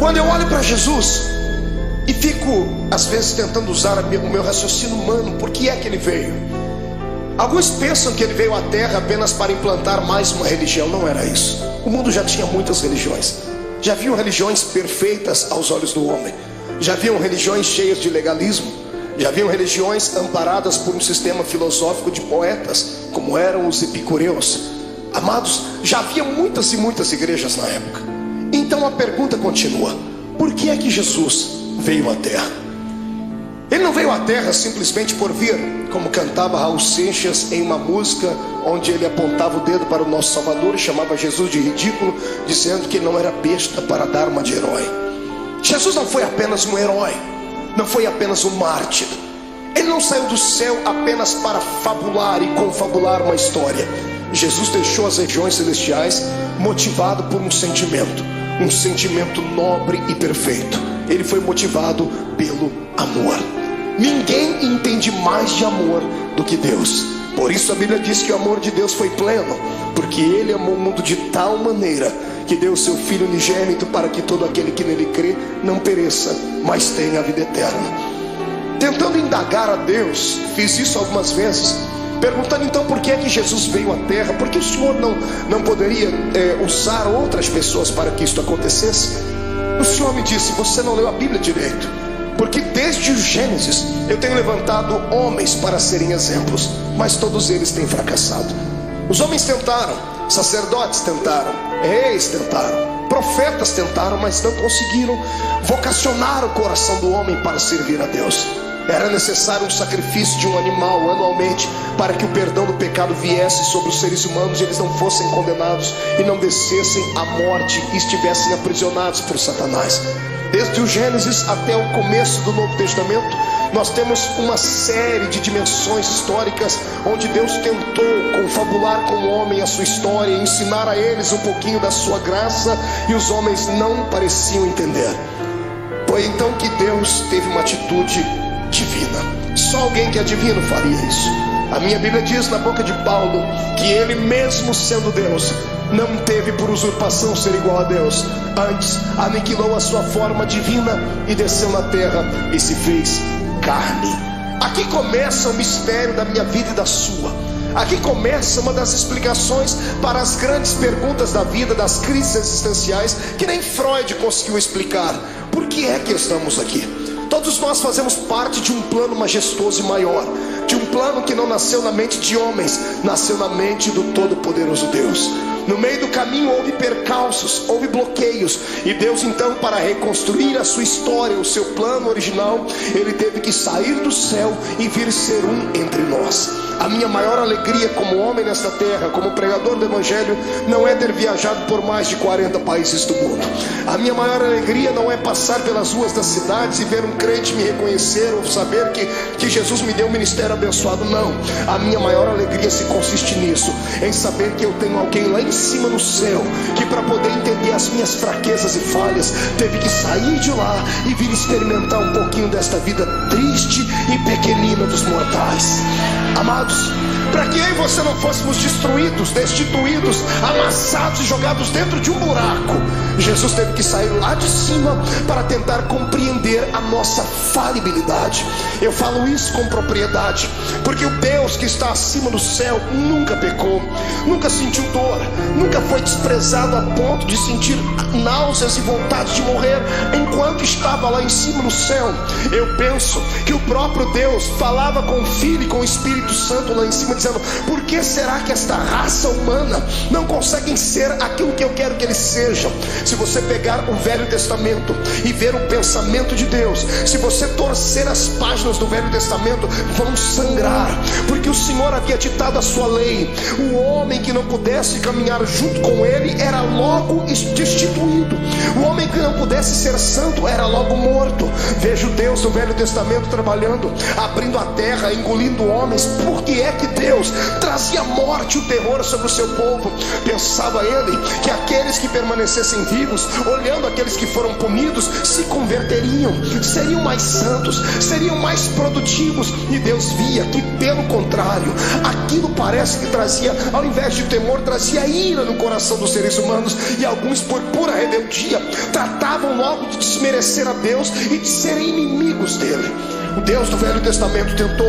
Quando eu olho para Jesus e fico às vezes tentando usar o meu raciocínio humano, por que é que ele veio? Alguns pensam que ele veio à terra apenas para implantar mais uma religião. Não era isso. O mundo já tinha muitas religiões. Já haviam religiões perfeitas aos olhos do homem. Já haviam religiões cheias de legalismo. Já haviam religiões amparadas por um sistema filosófico de poetas, como eram os epicureus. Amados, já havia muitas e muitas igrejas na época. Então a pergunta continua: por que é que Jesus veio à terra? Ele não veio à terra simplesmente por vir, como cantava Raul Seixas em uma música onde ele apontava o dedo para o nosso Salvador e chamava Jesus de ridículo, dizendo que ele não era besta para dar uma de herói. Jesus não foi apenas um herói, não foi apenas um mártir. Ele não saiu do céu apenas para fabular e confabular uma história. Jesus deixou as regiões celestiais motivado por um sentimento nobre e perfeito. Ele foi motivado pelo amor. Ninguém entende mais de amor do que Deus. Por isso a Bíblia diz que o amor de Deus foi pleno, porque Ele amou o mundo de tal maneira que deu o seu Filho unigênito, para que todo aquele que nele crê não pereça, mas tenha a vida eterna. Tentando indagar a Deus, fiz isso algumas vezes, perguntando então por que é que Jesus veio à terra. Por que o Senhor não poderia usar outras pessoas para que isso acontecesse? O Senhor me disse: você não leu a Bíblia direito, porque desde o Gênesis eu tenho levantado homens para serem exemplos, mas todos eles têm fracassado. Os homens tentaram, sacerdotes tentaram, reis tentaram, profetas tentaram, mas não conseguiram vocacionar o coração do homem para servir a Deus. Era necessário um sacrifício de um animal anualmente para que o perdão do pecado viesse sobre os seres humanos e eles não fossem condenados e não descessem à morte e estivessem aprisionados por Satanás. Desde o Gênesis até o começo do Novo Testamento, nós temos uma série de dimensões históricas onde Deus tentou confabular com o homem a sua história, ensinar a eles um pouquinho da sua graça, e os homens não pareciam entender. Foi então que Deus teve uma atitude divina. Só alguém que é divino faria isso. A minha Bíblia diz na boca de Paulo que ele, mesmo sendo Deus, não teve por usurpação ser igual a Deus. Antes aniquilou a sua forma divina e desceu na terra e se fez carne. Aqui começa o mistério da minha vida e da sua. Aqui começa uma das explicações para as grandes perguntas da vida, das crises existenciais, que nem Freud conseguiu explicar. Por que é que estamos aqui? Todos nós fazemos parte de um plano majestoso e maior, de um plano que não nasceu na mente de homens, nasceu na mente do Todo-Poderoso Deus. No meio do caminho houve percalços, houve bloqueios, e Deus então, para reconstruir a sua história, o seu plano original, Ele teve que sair do céu e vir ser um entre nós. A minha maior alegria como homem nesta terra, como pregador do Evangelho, não é ter viajado por mais de 40 países do mundo. A minha maior alegria não é passar pelas ruas das cidades e ver um crente me reconhecer, ou saber que Jesus me deu um ministério abençoado. Não, a minha maior alegria se consiste nisso, em saber que eu tenho alguém lá em cima no céu, que para poder entender as minhas fraquezas e falhas, teve que sair de lá e vir experimentar um pouquinho desta vida triste e pequenina dos mortais. Amados, para que eu e você não fôssemos destruídos, destituídos, amassados e jogados dentro de um buraco, Jesus teve que sair lá de cima para tentar compreender a nossa falibilidade. Eu falo isso com propriedade, porque o Deus que está acima do céu nunca pecou, nunca sentiu dor, nunca foi desprezado a ponto de sentir náuseas e vontade de morrer enquanto estava lá em cima no céu. Eu penso que o próprio Deus falava com o Filho e com o Espírito Santo lá em cima, dizendo: por que será que esta raça humana não conseguem ser aquilo que eu quero que eles sejam? Se você pegar o Velho Testamento e ver o pensamento de Deus, se você torcer as páginas do Velho Testamento, vão sangrar, porque o Senhor havia ditado a sua lei. O homem que não pudesse caminhar junto com ele era logo destituído. O homem que não pudesse ser santo era logo morto. Veja o Deus do Velho Testamento trabalhando vivendo, abrindo a terra, engolindo homens. Por que é que Deus trazia morte e o terror sobre o seu povo? Pensava ele que aqueles que permanecessem vivos, olhando aqueles que foram punidos, se converteriam, seriam mais santos, seriam mais produtivos. E Deus via que, pelo contrário, aquilo parece que trazia, ao invés de temor, trazia ira no coração dos seres humanos. E alguns, por pura rebeldia, tratavam logo de desmerecer a Deus e de serem inimigos dele. O Deus do Velho Testamento tentou,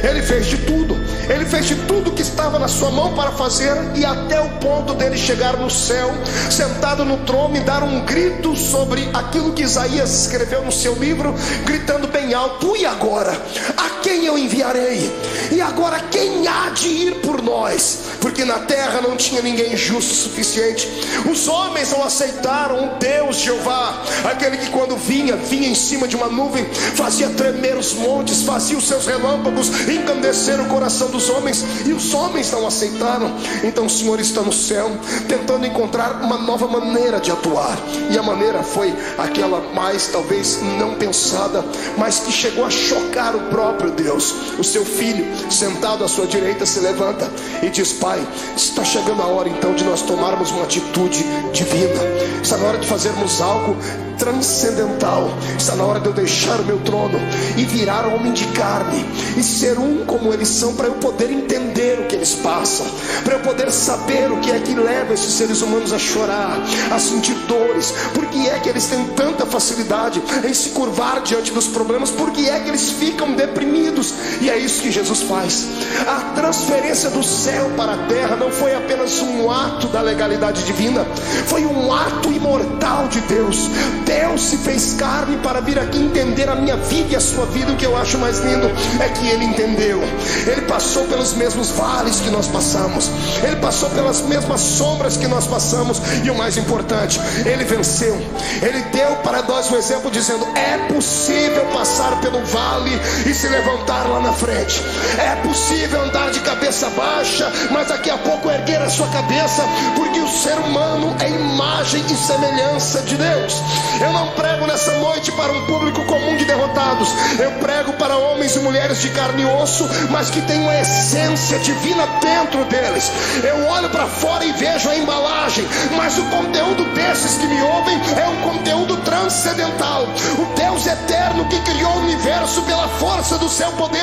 ele fez de tudo que estava na sua mão para fazer, e até o ponto dele chegar no céu, sentado no trono, e dar um grito sobre aquilo que Isaías escreveu no seu livro, gritando bem alto: e agora? A quem eu enviarei? E agora quem há de ir por nós? Porque na terra não tinha ninguém justo o suficiente. Os homens não aceitaram o Deus Jeová, aquele que quando vinha em cima de uma nuvem, fazia tremer os montes, fazia os seus relâmpagos engrandecer o coração dos homens, e os homens não aceitaram. Então o Senhor está no céu, tentando encontrar uma nova maneira de atuar, e a maneira foi aquela mais talvez não pensada, mas que chegou a chocar o próprio Deus. O seu filho, sentado à sua direita, se levanta e diz: Pai, está chegando a hora então de nós tomarmos uma atitude divina, está na hora de fazermos algo transcendental, está na hora de eu deixar o meu trono e virar homem de carne e ser um como eles são, para eu poder entender o que eles passam, para eu poder saber o que é que leva esses seres humanos a chorar, a sentir dores. Por que é que eles têm tanta facilidade em se curvar diante dos problemas? Por que é que eles ficam deprimidos? E é isso que Jesus faz. A transferência do céu para a terra não foi apenas um ato da legalidade divina, foi um ato imortal de Deus. Deus se fez carne para vir aqui entender a minha vida e a sua vida. O que eu acho mais lindo é que ele entendeu. Ele passou pelos mesmos vales que nós passamos, ele passou pelas mesmas sombras que nós passamos, e o mais importante, ele venceu. Ele deu para nós um exemplo dizendo: é possível passar pelo vale e se levantar lá na frente. É possível andar de cabeça baixa, mas daqui a pouco erguer a sua cabeça, porque o ser humano é imagem e semelhança de Deus. Eu não prego nessa noite para um público comum de derrotados, eu prego para homens e mulheres de carne e osso, mas que têm uma essência divina dentro deles. Eu olho para fora e vejo a embalagem, mas o conteúdo desses que me ouvem é um conteúdo transcendental. O Deus eterno que criou o universo pela força do seu poder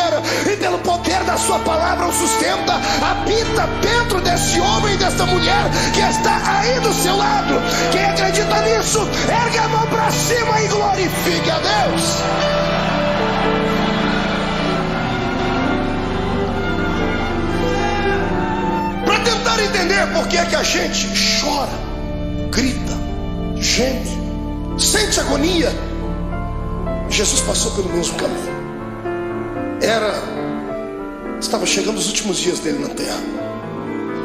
e pelo poder da sua palavra o sustenta, habita dentro desse homem e desta mulher que está aí do seu lado. Quem acredita nisso, ergue a mão para cima e glorifique a Deus. Para tentar entender por que é que a gente chora, grita, geme, sente agonia, Jesus passou pelo mesmo caminho. Estava chegando os últimos dias dele na terra.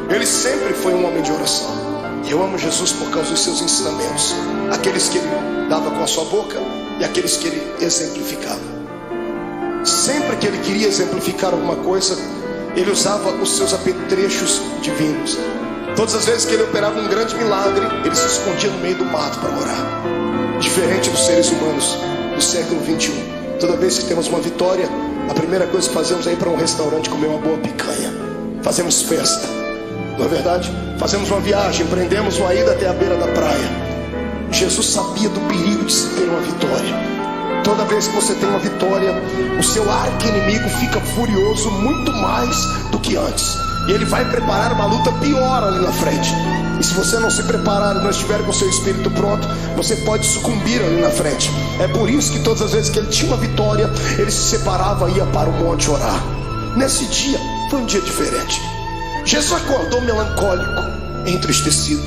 Ele sempre foi um homem de oração, e eu amo Jesus por causa dos seus ensinamentos, aqueles que ele dava com a sua boca e aqueles que ele exemplificava. Sempre que ele queria exemplificar alguma coisa, ele usava os seus apetrechos divinos. Todas as vezes que ele operava um grande milagre, ele se escondia no meio do mato para orar. Diferente dos seres humanos do século 21, toda vez que temos uma vitória, a primeira coisa que fazemos é ir para um restaurante comer uma boa picanha. Fazemos festa, não é verdade? Fazemos uma viagem, prendemos uma ida até a beira da praia. Jesus sabia do perigo de se ter uma vitória. Toda vez que você tem uma vitória, o seu arqui-inimigo fica furioso muito mais do que antes, e ele vai preparar uma luta pior ali na frente. E se você não se preparar e não estiver com o seu espírito pronto, você pode sucumbir ali na frente. É por isso que todas as vezes que ele tinha uma vitória, ele se separava e ia para o monte orar. Nesse dia foi um dia diferente. Jesus acordou melancólico, entristecido,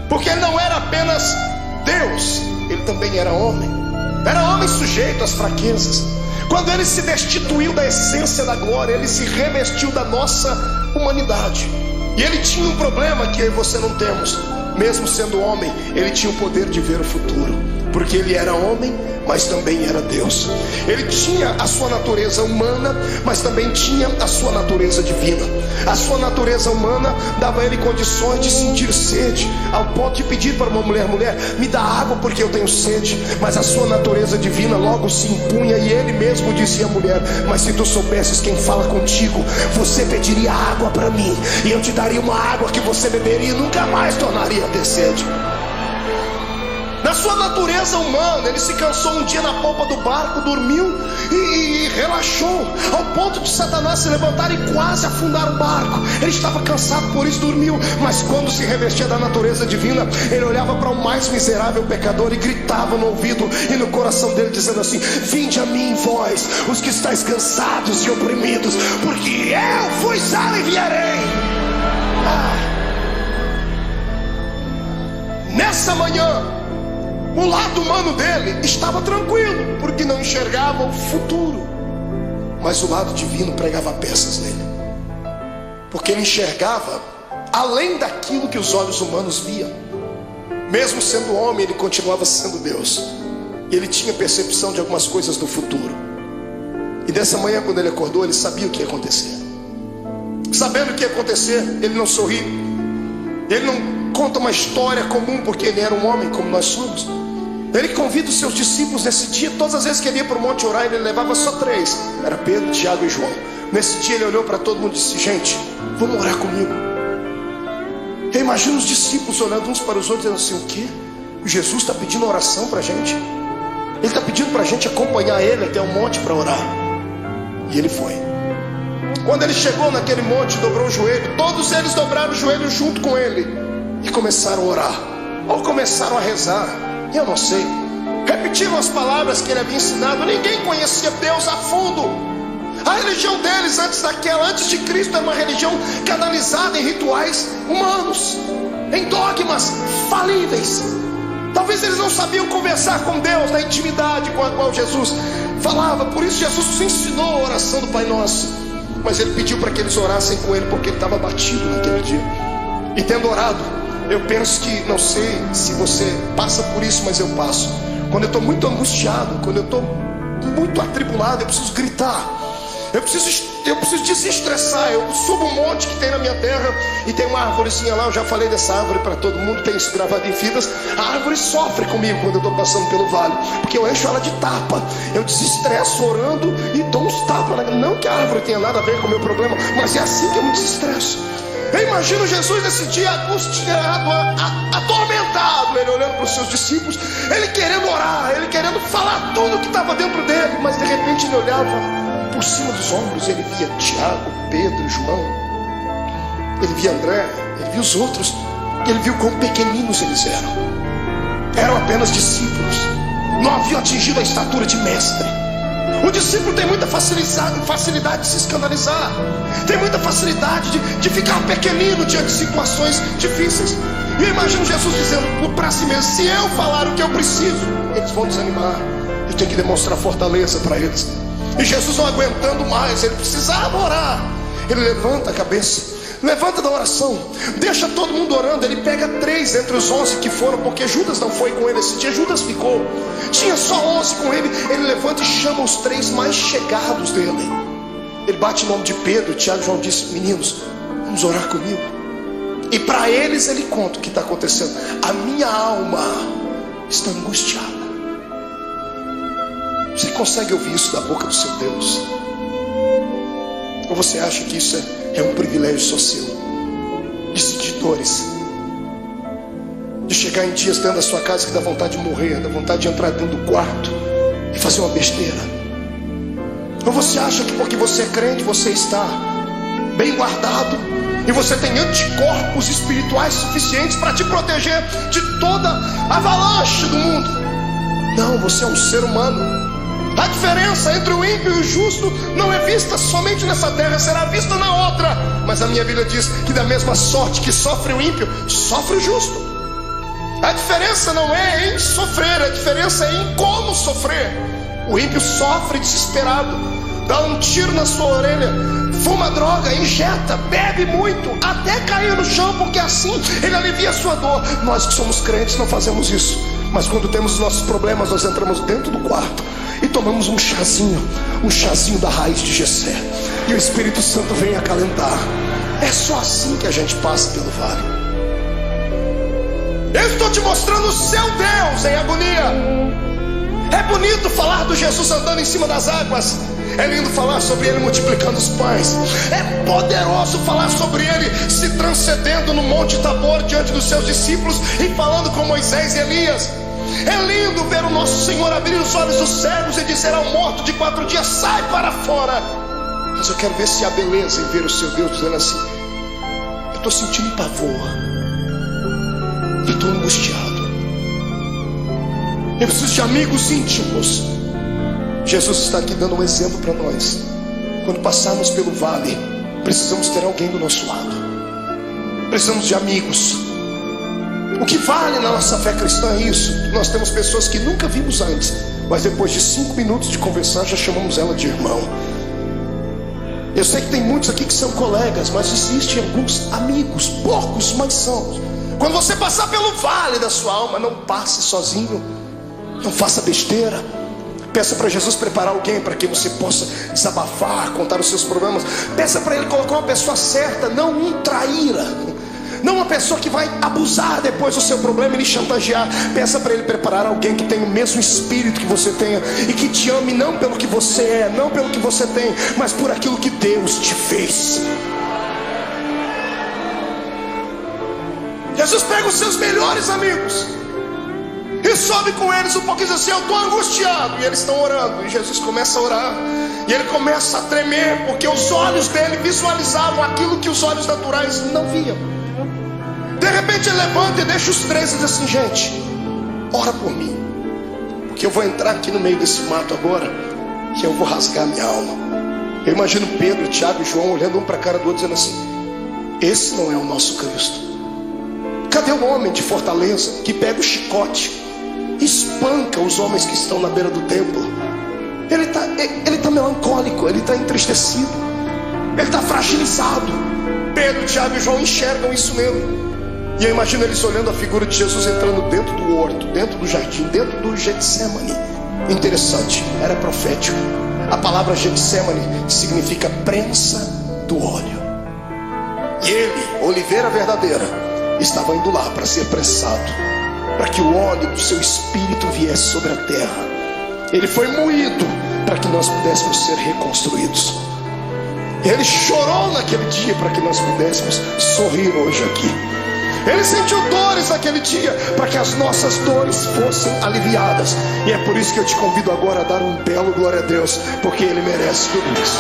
porque ele não era apenas Deus, ele também era homem. Era homem sujeito às fraquezas. Quando ele se destituiu da essência da glória, ele se revestiu da nossa humanidade. E ele tinha um problema que eu e você não temos. Mesmo sendo homem, ele tinha o poder de ver o futuro. porque ele era homem, mas também era Deus. Ele tinha a sua natureza humana, mas também tinha a sua natureza divina. A sua natureza humana dava a ele condições de sentir sede, ao ponto de pedir para uma mulher: mulher, me dá água porque eu tenho sede. Mas a sua natureza divina logo se impunha, e ele mesmo dizia à mulher: mas se tu soubesses quem fala contigo, você pediria água para mim, e eu te daria uma água que você beberia e nunca mais tornaria a ter sede. Na sua natureza humana, ele se cansou um dia na polpa do barco, dormiu e relaxou, ao ponto de Satanás se levantar e quase afundar o barco. Ele estava cansado, por isso dormiu. Mas quando se revestia da natureza divina, ele olhava para o mais miserável pecador e gritava no ouvido e no coração dele, dizendo assim: vinde a mim, vós, os que estáis cansados e oprimidos, porque eu vos aliviarei. Nessa manhã, o lado humano dele estava tranquilo, porque não enxergava o futuro. Mas o lado divino pregava peças nele, porque ele enxergava além daquilo que os olhos humanos viam. Mesmo sendo homem, ele continuava sendo Deus. E ele tinha percepção de algumas coisas do futuro. E dessa manhã, quando ele acordou, ele sabia o que ia acontecer. Sabendo o que ia acontecer, ele não sorri. Ele não conta uma história comum, porque ele era um homem como nós somos. Ele convida os seus discípulos nesse dia. Todas as vezes que ele ia para o monte orar, ele levava só 3. Era Pedro, Tiago e João. Nesse dia ele olhou para todo mundo e disse: gente, vamos orar comigo. Eu imagino os discípulos olhando uns para os outros, dizendo assim: o quê? Jesus está pedindo oração para a gente? Ele está pedindo para a gente acompanhar ele até o monte para orar. E ele foi. Quando ele chegou naquele monte, dobrou o joelho. Todos eles dobraram o joelho junto com ele e começaram a orar, ou começaram a rezar, eu não sei. Repetiram as palavras que ele havia ensinado. Ninguém conhecia Deus a fundo. A religião deles antes de Cristo, era uma religião canalizada em rituais humanos, em dogmas falíveis. Talvez eles não sabiam conversar com Deus na intimidade com a qual Jesus falava. Por isso Jesus nos ensinou a oração do Pai Nosso. Mas ele pediu para que eles orassem com ele, porque ele estava abatido naquele dia. E tendo orado, eu penso que, não sei se você passa por isso, mas eu passo. Quando eu estou muito angustiado, quando eu estou muito atribulado, eu preciso gritar. Eu preciso desestressar. Eu subo um monte que tem na minha terra e tem uma árvorezinha lá. Eu já falei dessa árvore para todo mundo, tem isso gravado em fitas. A árvore sofre comigo quando eu estou passando pelo vale, porque eu encho ela de tapa. Eu desestresso orando e dou uns tapas. Não que a árvore tenha nada a ver com o meu problema, mas é assim que eu me desestresso. Eu imagino Jesus nesse dia angustiado, atormentado, ele olhando para os seus discípulos, ele querendo orar, ele querendo falar tudo que estava dentro dele. Mas de repente ele olhava por cima dos ombros, ele via Tiago, Pedro, João, ele via André, ele via os outros, ele viu quão pequeninos eles eram apenas discípulos, não haviam atingido a estatura de mestre. O discípulo tem muita facilidade de se escandalizar, tem muita facilidade de ficar pequenino diante de situações difíceis. E eu imagino Jesus dizendo para si mesmo: se eu falar o que eu preciso, eles vão desanimar, eu tenho que demonstrar fortaleza para eles. E Jesus não aguentando mais, ele precisava orar. Ele levanta a cabeça, levanta da oração, deixa todo mundo orando. Ele pega 3 entre os 11 que foram, porque Judas não foi com ele esse dia. Judas ficou, tinha só 11 com ele. Ele levanta e chama os 3 mais chegados dele. Ele bate em nome de Pedro, Tiago e João, disse: meninos, vamos orar comigo. E para eles ele conta o que está acontecendo. A minha alma está angustiada. Você consegue ouvir isso da boca do seu Deus? Ou você acha que isso é um privilégio só seu? De sentir dores, de chegar em dias dentro da sua casa que dá vontade de morrer, dá vontade de entrar dentro do quarto e fazer uma besteira? Ou você acha que porque você é crente, você está bem guardado e você tem anticorpos espirituais suficientes para te proteger de toda avalanche do mundo? Não, você é um ser humano. A diferença entre o ímpio e o justo não é vista somente nessa terra, será vista na outra. Mas a minha Bíblia diz que da mesma sorte que sofre o ímpio, sofre o justo. A diferença não é em sofrer, a diferença é em como sofrer. O ímpio sofre desesperado, dá um tiro na sua orelha, fuma droga, injeta, bebe muito, até cair no chão, porque assim ele alivia a sua dor. Nós que somos crentes não fazemos isso. Mas quando temos os nossos problemas, nós entramos dentro do quarto e tomamos um chazinho da raiz de Jessé, e o Espírito Santo vem acalentar. É só assim que a gente passa pelo vale. Eu estou te mostrando o seu Deus em agonia. É bonito falar do Jesus andando em cima das águas. É lindo falar sobre ele multiplicando os pães. É poderoso falar sobre ele se transcendendo no Monte Tabor diante dos seus discípulos e falando com Moisés e Elias. É lindo ver o nosso Senhor abrir os olhos dos cegos e dizer ao morto de 4 dias: sai para fora. Mas eu quero ver se há beleza em ver o seu Deus dizendo assim: eu estou sentindo pavor, eu estou angustiado, eu preciso de amigos íntimos. Jesus está aqui dando um exemplo para nós. Quando passarmos pelo vale, precisamos ter alguém do nosso lado. Precisamos de amigos. O que vale na nossa fé cristã é isso. Nós temos pessoas que nunca vimos antes, mas depois de 5 minutos de conversar já chamamos ela de irmão. Eu sei que tem muitos aqui que são colegas, mas existem alguns amigos, poucos, mas são. Quando você passar pelo vale da sua alma, não passe sozinho. Não faça besteira. Peça para Jesus preparar alguém para que você possa desabafar, contar os seus problemas. Peça para ele colocar uma pessoa certa, não um traíra, não uma pessoa que vai abusar depois do seu problema e lhe chantagear. Peça para ele preparar alguém que tenha o mesmo espírito que você tenha e que te ame não pelo que você é, não pelo que você tem, mas por aquilo que Deus te fez. Jesus pega os seus melhores amigos e sobe com eles um pouquinho, diz assim: eu estou angustiado. E eles estão orando, e Jesus começa a orar, e ele começa a tremer, porque os olhos dele visualizavam aquilo que os olhos naturais não viam. De repente ele levanta e deixa os 3 e diz assim: gente, ora por mim, porque eu vou entrar aqui no meio desse mato agora, e eu vou rasgar minha alma. Eu imagino Pedro, Tiago e João olhando um para a cara do outro, dizendo assim: esse não é o nosso Cristo. Cadê o homem de Fortaleza que pega o chicote, espanca os homens que estão na beira do templo? Ele está melancólico, ele está entristecido, ele está fragilizado. Pedro, Tiago e João enxergam isso nele. E eu imagino eles olhando a figura de Jesus entrando dentro do horto, dentro do jardim, dentro do Getsemane. Interessante, era profético. A palavra Getsemane significa prensa do óleo. E ele, oliveira verdadeira, estava indo lá para ser prensado, para que o óleo do seu espírito viesse sobre a terra. Ele foi moído para que nós pudéssemos ser reconstruídos. Ele chorou naquele dia para que nós pudéssemos sorrir hoje aqui. Ele sentiu dores naquele dia para que as nossas dores fossem aliviadas. E é por isso que eu te convido agora a dar um belo glória a Deus, porque Ele merece tudo isso.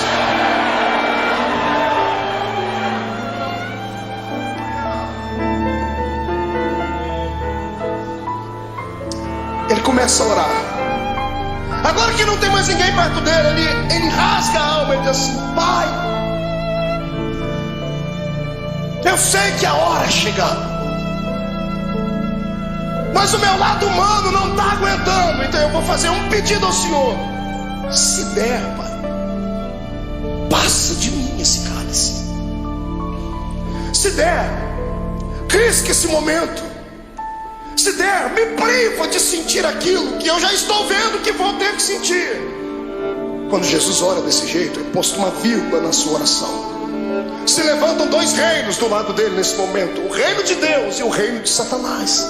Ele começa a orar. Agora que não tem mais ninguém perto dele, ele rasga a alma e diz assim: Pai, eu sei que a hora é chegada, mas o meu lado humano não está aguentando. Então eu vou fazer um pedido ao Senhor: se der, Pai, passa de mim esse cálice. Se der, risque esse momento. Se der, me priva de sentir aquilo que eu já estou vendo que vou ter que sentir. Quando Jesus ora desse jeito, é posto uma vírgula na sua oração. Se levantam 2 reinos do lado dele nesse momento: o reino de Deus e o reino de Satanás.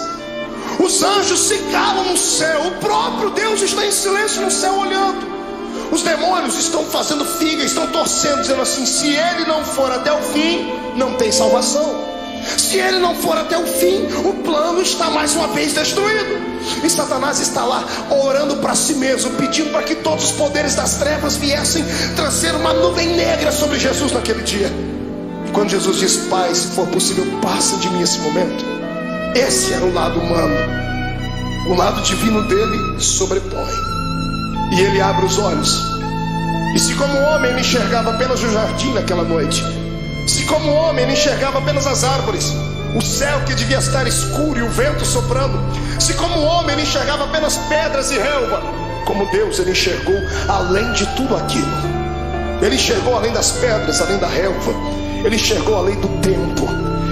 Os anjos se calam no céu, o próprio Deus está em silêncio no céu olhando. Os demônios estão fazendo figa, estão torcendo, dizendo assim: se ele não for até o fim, não tem salvação. Se ele não for até o fim, o plano está mais uma vez destruído. E Satanás está lá orando para si mesmo, pedindo para que todos os poderes das trevas viessem trazer uma nuvem negra sobre Jesus naquele dia. E quando Jesus diz: Pai, se for possível, passa de mim esse momento, esse era o lado humano. O lado divino dele sobrepõe, e ele abre os olhos. E se como homem ele enxergava apenas o jardim naquela noite, se como homem ele enxergava apenas as árvores, o céu que devia estar escuro e o vento soprando, se como homem ele enxergava apenas pedras e relva, como Deus ele enxergou além de tudo aquilo. Ele enxergou além das pedras, além da relva. Ele enxergou além do tempo.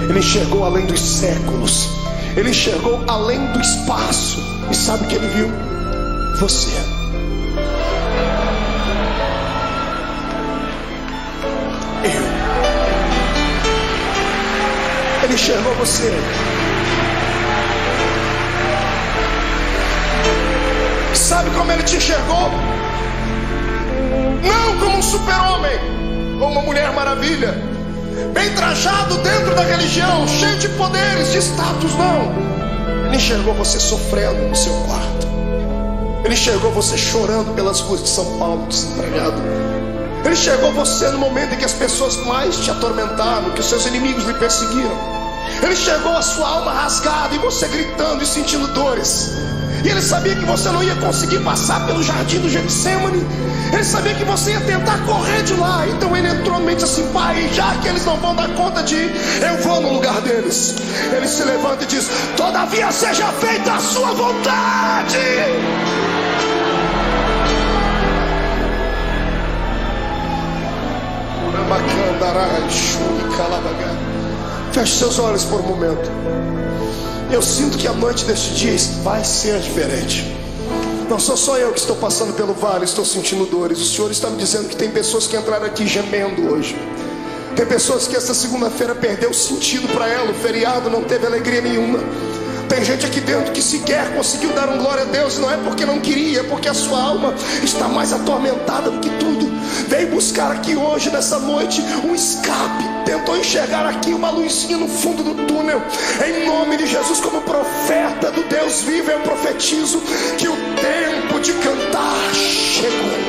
Ele enxergou além dos séculos. Ele enxergou além do espaço. E sabe o que ele viu? Você. Ele enxergou você. Sabe como ele te enxergou? Não como um super-homem ou uma mulher maravilha, bem trajado dentro da religião, cheio de poderes, de status, não. Ele enxergou você sofrendo no seu quarto. Ele enxergou você chorando pelas ruas de São Paulo, desempregado. Ele enxergou você no momento em que as pessoas mais te atormentaram, que os seus inimigos lhe perseguiram. Ele enxergou a sua alma rasgada e você gritando e sentindo dores. E ele sabia que você não ia conseguir passar pelo jardim do Getsêmani. Ele sabia que você ia tentar correr de lá. Então ele entrou no meio e disse assim: Pai, já que eles não vão dar conta de ir, eu vou no lugar deles. Ele se levanta e diz: todavia seja feita a sua vontade. Feche seus olhos por um momento. Eu sinto que a noite deste dia vai ser diferente. Não sou só eu que estou passando pelo vale, estou sentindo dores. O Senhor está me dizendo que tem pessoas que entraram aqui gemendo hoje. Tem pessoas que essa segunda-feira perdeu o sentido para ela. O feriado não teve alegria nenhuma. Tem gente aqui dentro que sequer conseguiu dar um glória a Deus. Não é porque não queria, é porque a sua alma está mais atormentada do que tudo. Veio buscar aqui hoje, nessa noite, um escape. Tentou enxergar aqui uma luzinha no fundo do túnel. Em nome de Jesus, como profeta do Deus vivo, eu profetizo que o tempo de cantar chegou.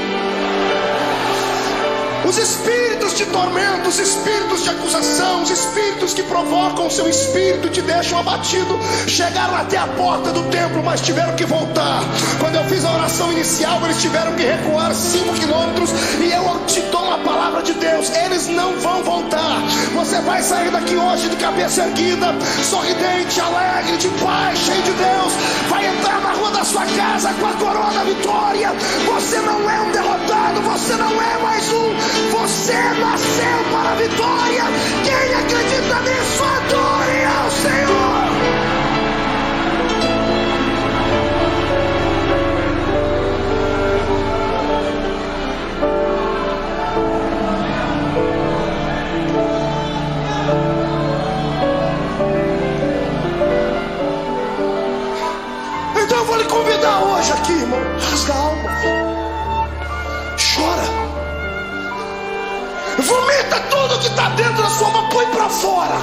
Os espíritos de tormento, os espíritos de acusação, os espíritos que provocam o seu espírito, te deixam abatido, chegaram até a porta do templo, mas tiveram que voltar. Quando eu fiz a oração inicial, eles tiveram que recuar 5 quilômetros. E eu te dou uma palavra de Deus: eles não vão voltar. Você vai sair daqui hoje de cabeça erguida, sorridente, alegre, de paz, cheio de Deus. Vai entrar na rua da sua casa com a coroa da vitória. Você não é um derrotado, você não é mais um. Você nasceu para a vitória. Quem acredita nisso, adore ao Senhor. Então eu vou lhe convidar hoje aqui, irmão. Rasga a alma, chora, vomita tudo que está dentro da sua alma, põe para fora.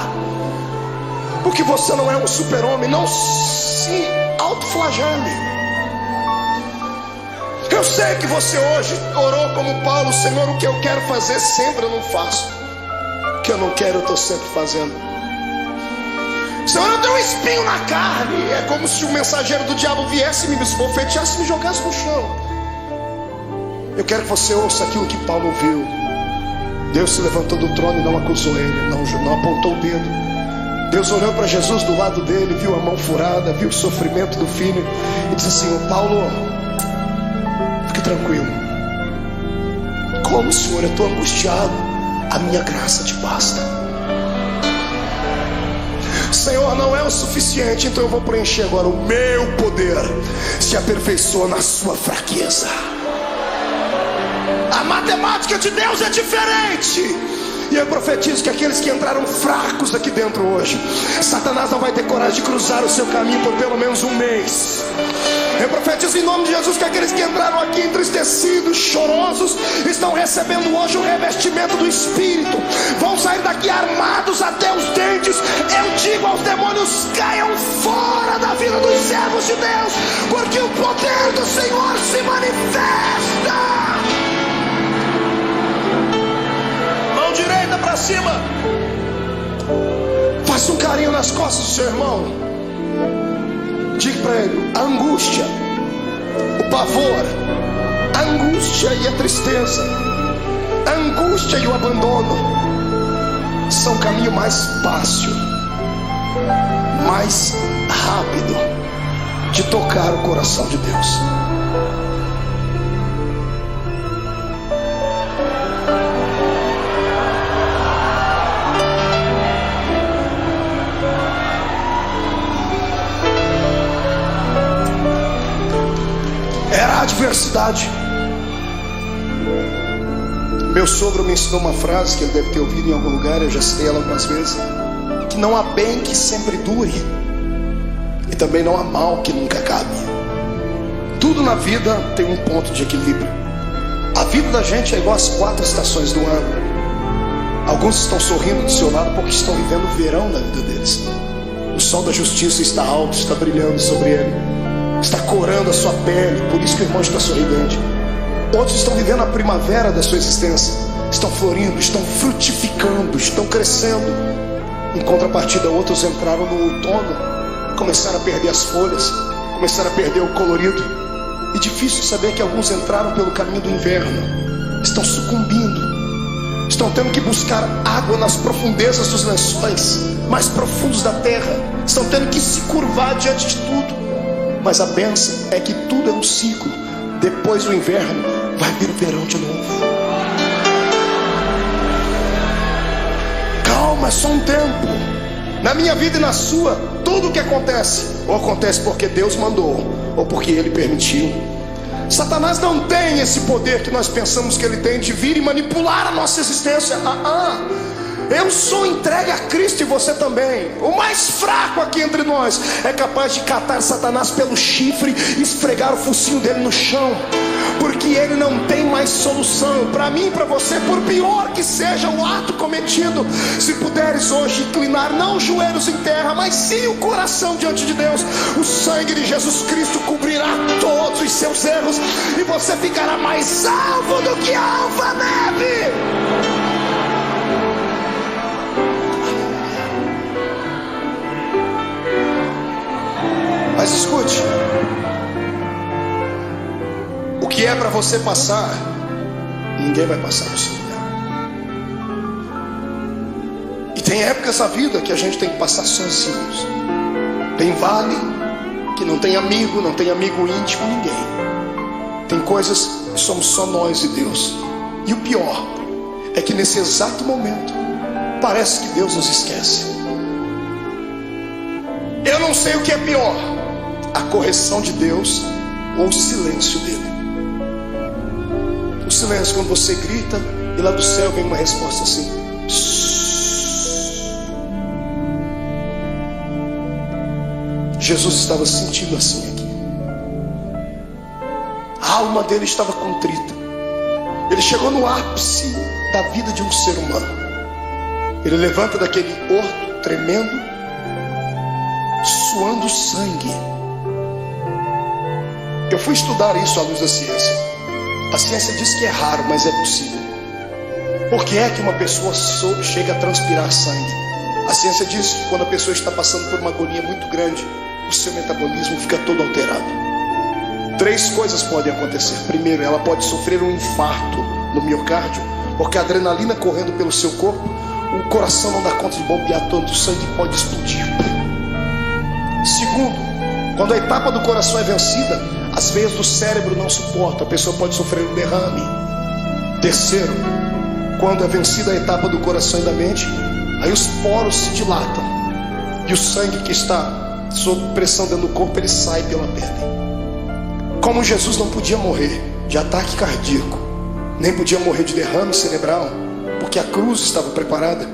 Porque você não é um super-homem. Não se autoflagele. Eu sei que você hoje orou como Paulo: Senhor, o que eu quero fazer sempre eu não faço, o que eu não quero eu estou sempre fazendo. Senhor, eu tenho um espinho na carne. É como se o mensageiro do diabo viesse, me esbofeteasse e me jogasse no chão. Eu quero que você ouça aquilo que Paulo ouviu. Deus se levantou do trono e não acusou ele, não apontou o dedo. Deus olhou para Jesus do lado dele, viu a mão furada, viu o sofrimento do filho e disse assim: Paulo, fique tranquilo. Como, Senhor, eu estou angustiado, a minha graça te basta. Senhor, não é o suficiente, então eu vou preencher agora. O meu poder se aperfeiçoa na sua fraqueza. A matemática de Deus é diferente. E eu profetizo que aqueles que entraram fracos aqui dentro hoje, Satanás não vai ter coragem de cruzar o seu caminho por pelo menos um mês. Eu profetizo em nome de Jesus que aqueles que entraram aqui entristecidos, chorosos, estão recebendo hoje o revestimento do Espírito. Vão sair daqui armados até os dentes. Eu digo aos demônios: caiam fora da vida dos servos de Deus, porque o poder do Senhor se manifesta. Direita para cima. Faça um carinho nas costas do seu irmão. Diga para ele: a angústia, o pavor, a angústia e a tristeza, a angústia e o abandono são o caminho mais fácil, mais rápido de tocar o coração de Deus. adversidade. Meu sogro me ensinou uma frase que ele deve ter ouvido em algum lugar, eu já citei ela algumas vezes, que não há bem que sempre dure, e também não há mal que nunca acabe. Tudo na vida tem um ponto de equilíbrio. A vida da gente é igual às 4 estações do ano. Alguns estão sorrindo do seu lado porque estão vivendo o verão na vida deles. O sol da justiça está alto, está brilhando sobre ele, está corando a sua pele, por isso que o irmão está sorridente. Outros estão vivendo a primavera da sua existência, estão florindo, estão frutificando, estão crescendo. Em contrapartida, outros entraram no outono, começaram a perder as folhas, começaram a perder o colorido. E difícil saber que alguns entraram pelo caminho do inverno, estão sucumbindo, estão tendo que buscar água nas profundezas dos lençóis mais profundos da terra, estão tendo que se curvar diante de tudo. Mas a bênção é que tudo é um ciclo. Depois do inverno vai vir o verão de novo. Calma, é só um tempo. Na minha vida e na sua, tudo o que acontece, ou acontece porque Deus mandou, ou porque Ele permitiu. Satanás não tem esse poder que nós pensamos que ele tem de vir e manipular a nossa existência. Eu sou entregue a Cristo e você também. O mais fraco aqui entre nós é capaz de catar Satanás pelo chifre e esfregar o focinho dele no chão, porque ele não tem mais solução. Para mim e para você, por pior que seja o ato cometido, se puderes hoje inclinar não os joelhos em terra, mas sim o coração diante de Deus, o sangue de Jesus Cristo cobrirá todos os seus erros e você ficará mais salvo do que a alva-neve. Mas escute, o que é para você passar, ninguém vai passar no seu lugar. E tem épocas na vida que a gente tem que passar sozinhos. Tem vale que não tem amigo íntimo, ninguém. Tem coisas que somos só nós e Deus. E o pior é que nesse exato momento parece que Deus nos esquece. Eu não sei o que é pior, a correção de Deus ou o silêncio dele. O silêncio quando você grita e lá do céu vem uma resposta assim. Jesus estava sentindo assim aqui. A alma dele estava contrita. Ele chegou no ápice da vida de um ser humano. Ele levanta daquele horto tremendo, suando sangue. Eu fui estudar isso à luz da ciência. A ciência diz que é raro, mas é possível. Por que é que uma pessoa chega a transpirar sangue? A ciência diz que quando a pessoa está passando por uma agonia muito grande, o seu metabolismo fica todo alterado. 3 coisas podem acontecer. Primeiro, ela pode sofrer um infarto no miocárdio, porque a adrenalina correndo pelo seu corpo, o coração não dá conta de bombear todo, o sangue pode explodir. Segundo, quando a etapa do coração é vencida, as veias do cérebro não suportam, a pessoa pode sofrer um derrame. Terceiro, quando é vencida a etapa do coração e da mente, aí os poros se dilatam e o sangue que está sob pressão dentro do corpo, ele sai pela pele. Como Jesus não podia morrer de ataque cardíaco, nem podia morrer de derrame cerebral, porque a cruz estava preparada,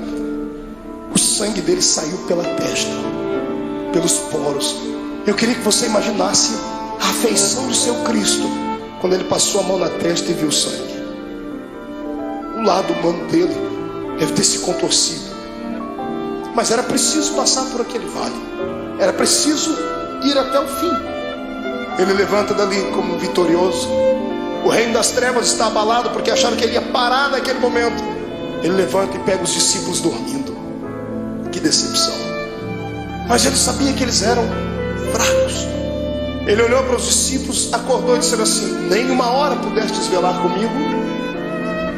o sangue dele saiu pela testa, pelos poros. Eu queria que você imaginasse a afeição do seu Cristo quando ele passou a mão na testa e viu o sangue. O lado humano dele deve ter se contorcido, mas era preciso passar por aquele vale, era preciso ir até o fim. Ele levanta dali como vitorioso. O reino das trevas está abalado porque acharam que ele ia parar naquele momento. Ele levanta e pega os discípulos dormindo. Que decepção. Mas ele sabia que eles eram fracos. Ele olhou para os discípulos, acordou e disse assim: nem uma hora pudestes velar comigo?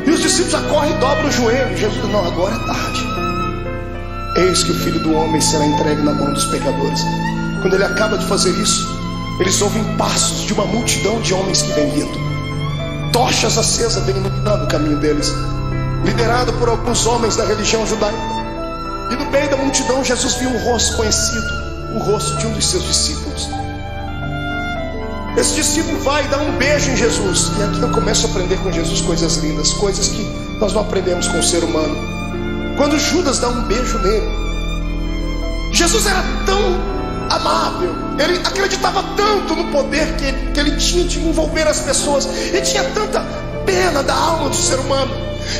E os discípulos já correm e dobram o joelho. Jesus diz: não, agora é tarde. Eis que o Filho do Homem será entregue na mão dos pecadores. Quando ele acaba de fazer isso, eles ouvem passos de uma multidão de homens que vem vindo. Tochas acesas vêm iluminando o caminho deles, liderado por alguns homens da religião judaica. E no meio da multidão Jesus viu um rosto conhecido, o rosto de um dos seus discípulos. Esse discípulo vai dar um beijo em Jesus. E aqui eu começo a aprender com Jesus coisas lindas, coisas que nós não aprendemos com o ser humano. Quando Judas dá um beijo nele, Jesus era tão amável, ele acreditava tanto no poder que ele tinha de envolver as pessoas, ele tinha tanta pena da alma do ser humano,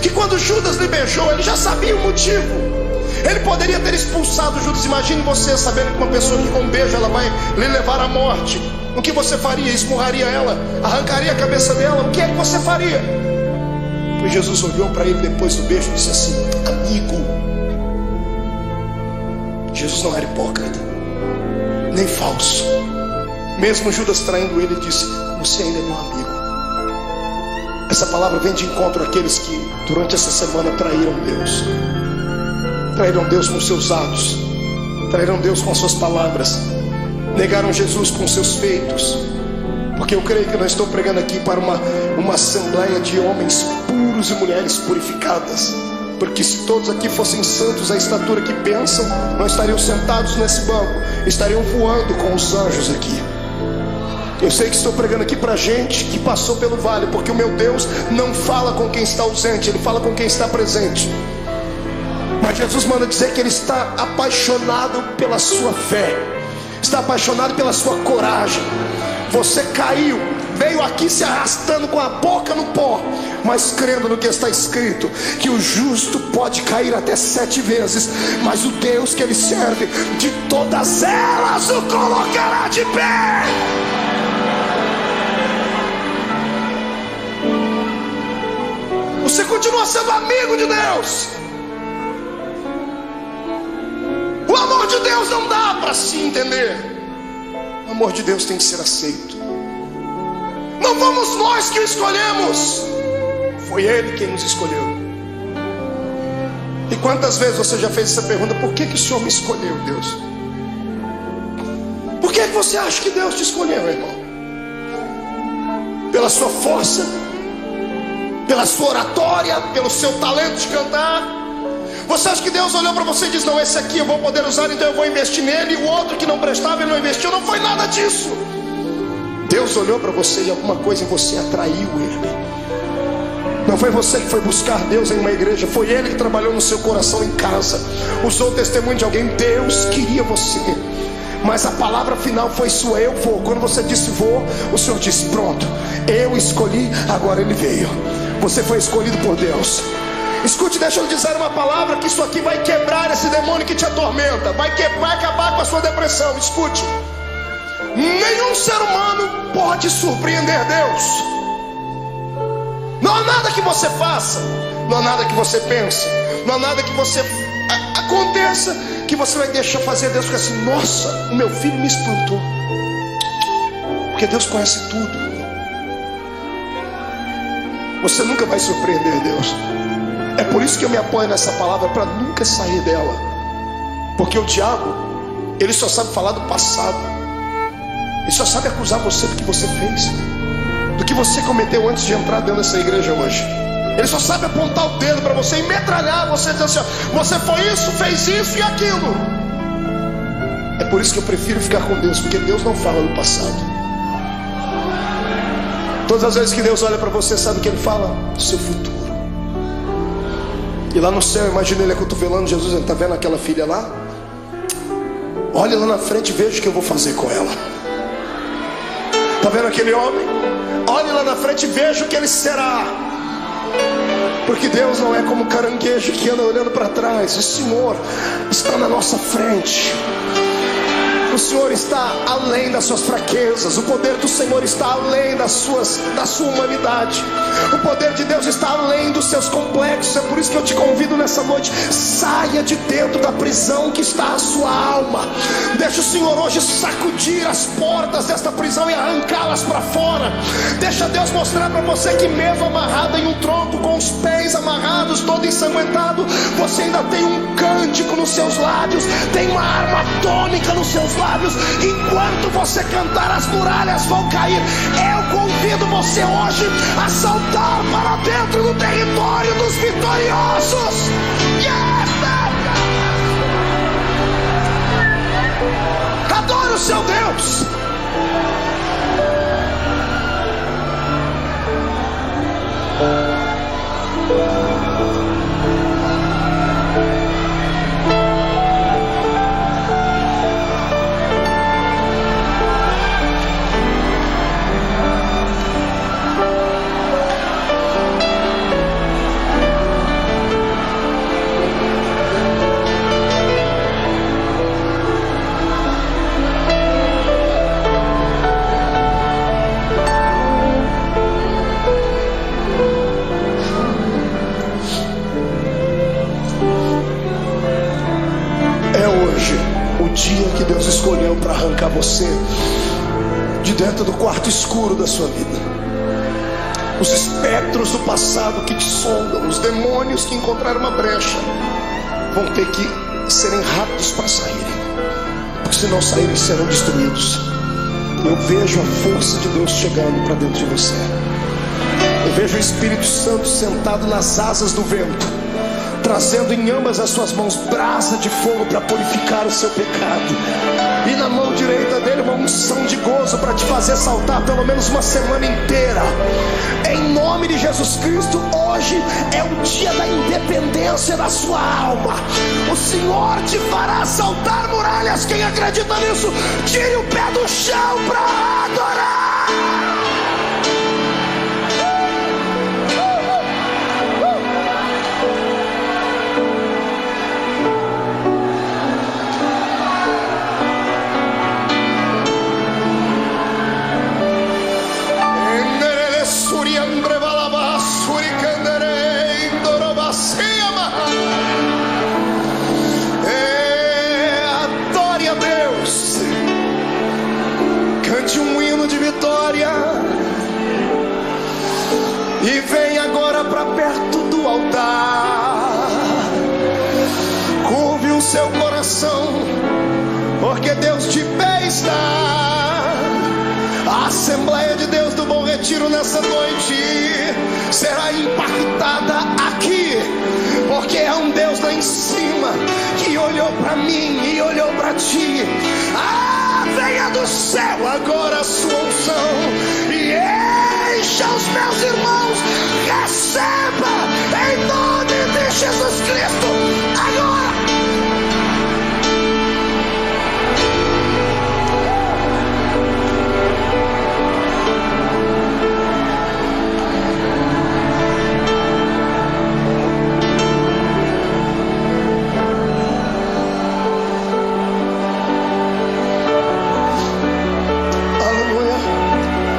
que quando Judas lhe beijou, ele já sabia o motivo. Ele poderia ter expulsado Judas. Imagine você sabendo que uma pessoa que com um beijo ela vai lhe levar à morte. O que você faria? Esmurraria ela? Arrancaria a cabeça dela? O que é que você faria? Pois Jesus olhou para ele depois do beijo e disse assim: amigo. Jesus não era hipócrita, nem falso. Mesmo Judas traindo ele, disse: você ainda é meu amigo. Essa palavra vem de encontro àqueles que durante essa semana traíram Deus. Traíram Deus com seus atos, traíram Deus com suas palavras, negaram Jesus com seus feitos. Porque eu creio que eu não estou pregando aqui para uma assembleia de homens puros e mulheres purificadas. Porque se todos aqui fossem santos à estatura que pensam, não estariam sentados nesse banco, estariam voando com os anjos aqui. Eu sei que estou pregando aqui para gente que passou pelo vale, porque o meu Deus não fala com quem está ausente, Ele fala com quem está presente. Mas Jesus manda dizer que Ele está apaixonado pela sua fé, está apaixonado pela sua coragem. Você caiu, veio aqui se arrastando com a boca no pó, mas crendo no que está escrito, que o justo pode cair até 7 vezes, mas o Deus que Ele serve, de todas elas o colocará de pé. Você continua sendo amigo de Deus. O amor de Deus não dá para se entender. O amor de Deus tem que ser aceito. Não fomos nós que o escolhemos, foi Ele quem nos escolheu. E quantas vezes você já fez essa pergunta: por que o Senhor me escolheu, Deus? Por que você acha que Deus te escolheu, irmão? Pela sua força? Pela sua oratória? Pelo seu talento de cantar? Você acha que Deus olhou para você e disse: não, esse aqui eu vou poder usar, então eu vou investir nele, e o outro que não prestava ele não investiu? Não foi nada disso. Deus olhou para você e alguma coisa em você atraiu Ele. Não foi você que foi buscar Deus em uma igreja, foi Ele que trabalhou no seu coração em casa, usou o testemunho de alguém. Deus queria você, mas a palavra final foi sua: eu vou. Quando você disse vou, o Senhor disse: pronto, eu escolhi, agora Ele veio. Você foi escolhido por Deus. Escute, deixa eu dizer uma palavra, que isso aqui vai quebrar esse demônio que te atormenta, vai acabar com a sua depressão. Escute: nenhum ser humano pode surpreender Deus. Não há nada que você faça, não há nada que você pense, não há nada que você aconteça que você vai deixar fazer Deus ficar assim: nossa, o meu filho me espantou. Porque Deus conhece tudo. Você nunca vai surpreender Deus. É por isso que eu me apoio nessa palavra, para nunca sair dela. Porque o diabo, ele só sabe falar do passado. Ele só sabe acusar você do que você fez, do que você cometeu antes de entrar dentro dessa igreja hoje. Ele só sabe apontar o dedo para você e metralhar você, dizendo assim: você foi isso, fez isso e aquilo. É por isso que eu prefiro ficar com Deus, porque Deus não fala do passado. Todas as vezes que Deus olha para você, sabe o que Ele fala? Do seu futuro. E lá no céu, imagina Ele acotovelando Jesus: está vendo aquela filha lá? Olha lá na frente e veja o que eu vou fazer com ela. Está vendo aquele homem? Olhe lá na frente e veja o que ele será. Porque Deus não é como caranguejo que anda olhando para trás. O Senhor está na nossa frente. O Senhor está além das suas fraquezas. O poder do Senhor está além da sua humanidade. O poder de Deus está além dos seus complexos. É por isso que eu te convido nessa noite: saia de dentro da prisão que está a sua alma. Deixa o Senhor hoje sacudir as portas desta prisão e arrancá-las para fora. Deixa Deus mostrar para você que mesmo amarrado em um tronco, com os pés amarrados, todo ensanguentado, você ainda tem um cântico nos seus lábios, tem uma arma atômica nos seus lábios. Enquanto você cantar, as muralhas vão cair. Eu convido você hoje a saltar para dentro do território dos vitoriosos. Adore o seu Deus. arrancar você de dentro do quarto escuro da sua vida. Os espectros do passado que te sondam, os demônios que encontraram uma brecha, vão ter que serem rápidos para saírem, porque se não saírem serão destruídos. Eu vejo a força de Deus chegando para dentro de você. Eu vejo o Espírito Santo sentado nas asas do vento, trazendo em ambas as suas mãos brasa de fogo para purificar o seu pecado, e na mão direita dele uma unção de gozo para te fazer saltar pelo menos uma semana inteira. Em nome de Jesus Cristo, hoje é o dia da independência da sua alma. O Senhor te fará saltar muralhas. Quem acredita nisso, tire o pé do chão para adorar. Adore a Deus, cante um hino de vitória e vem agora para perto do altar. Curve o seu coração, porque Deus te fez dar. A Assembleia de Deus do Bom Retiro nessa noite será impactada aqui, porque é um Deus lá em cima que olhou para mim e olhou para ti. Venha do céu agora a sua unção e encha os meus irmãos. Receba em nome de Jesus Cristo agora.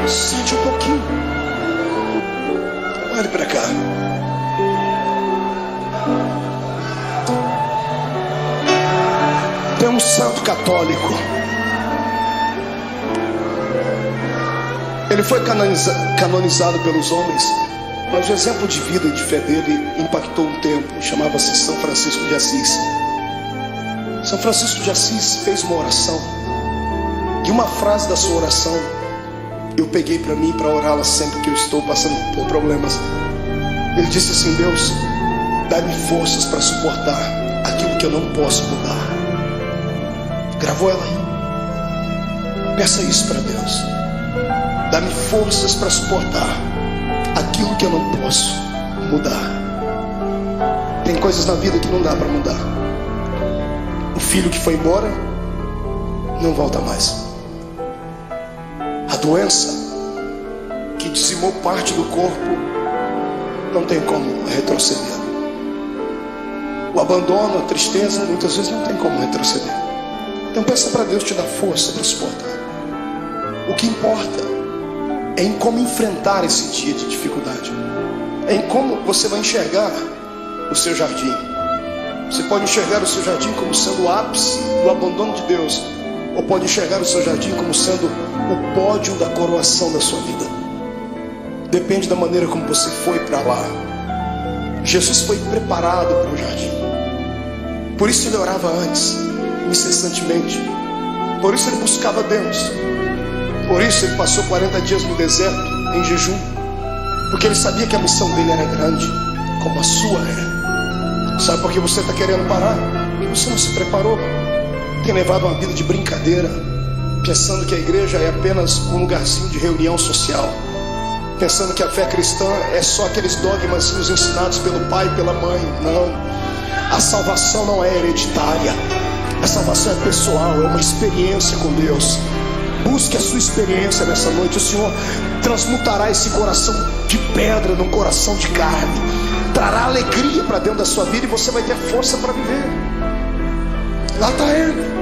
Sente um pouquinho. Olhe para cá. Tem um santo católico. Ele foi canonizado pelos homens, mas o exemplo de vida e de fé dele impactou um tempo. Chamava-se São Francisco de Assis. São Francisco de Assis fez uma oração, e uma frase da sua oração eu peguei para mim, para orá-la sempre que eu estou passando por problemas. Ele disse assim: Deus, dá-me forças para suportar aquilo que eu não posso mudar. Gravou ela aí. Peça isso para Deus. Dá-me forças para suportar aquilo que eu não posso mudar. Tem coisas na vida que não dá para mudar. O filho que foi embora não volta mais. A doença que dizimou parte do corpo não tem como retroceder. O abandono, a tristeza, muitas vezes não tem como retroceder. Então peça para Deus te dar força para suportar. O que importa é em como enfrentar esse dia de dificuldade. É em como você vai enxergar o seu jardim. Você pode enxergar o seu jardim como sendo o ápice do abandono de Deus, ou pode enxergar o seu jardim como sendo o pódio da coroação da sua vida. Depende da maneira como você foi para lá. Jesus foi preparado para o jardim. Por isso ele orava antes, incessantemente. Por isso ele buscava Deus. Por isso ele passou 40 dias no deserto, em jejum. Porque ele sabia que a missão dele era grande, como a sua é. Sabe por que você está querendo parar? Porque você não se preparou. Tem levado uma vida de brincadeira, pensando que a igreja é apenas um lugarzinho de reunião social, pensando que a fé cristã é só aqueles dogmas ensinados pelo pai e pela mãe. Não, a salvação não é hereditária. A salvação é pessoal, é uma experiência com Deus. Busque a sua experiência nessa noite. O Senhor transmutará esse coração de pedra num coração de carne, trará alegria para dentro da sua vida, e você vai ter força para viver. Lá está ele.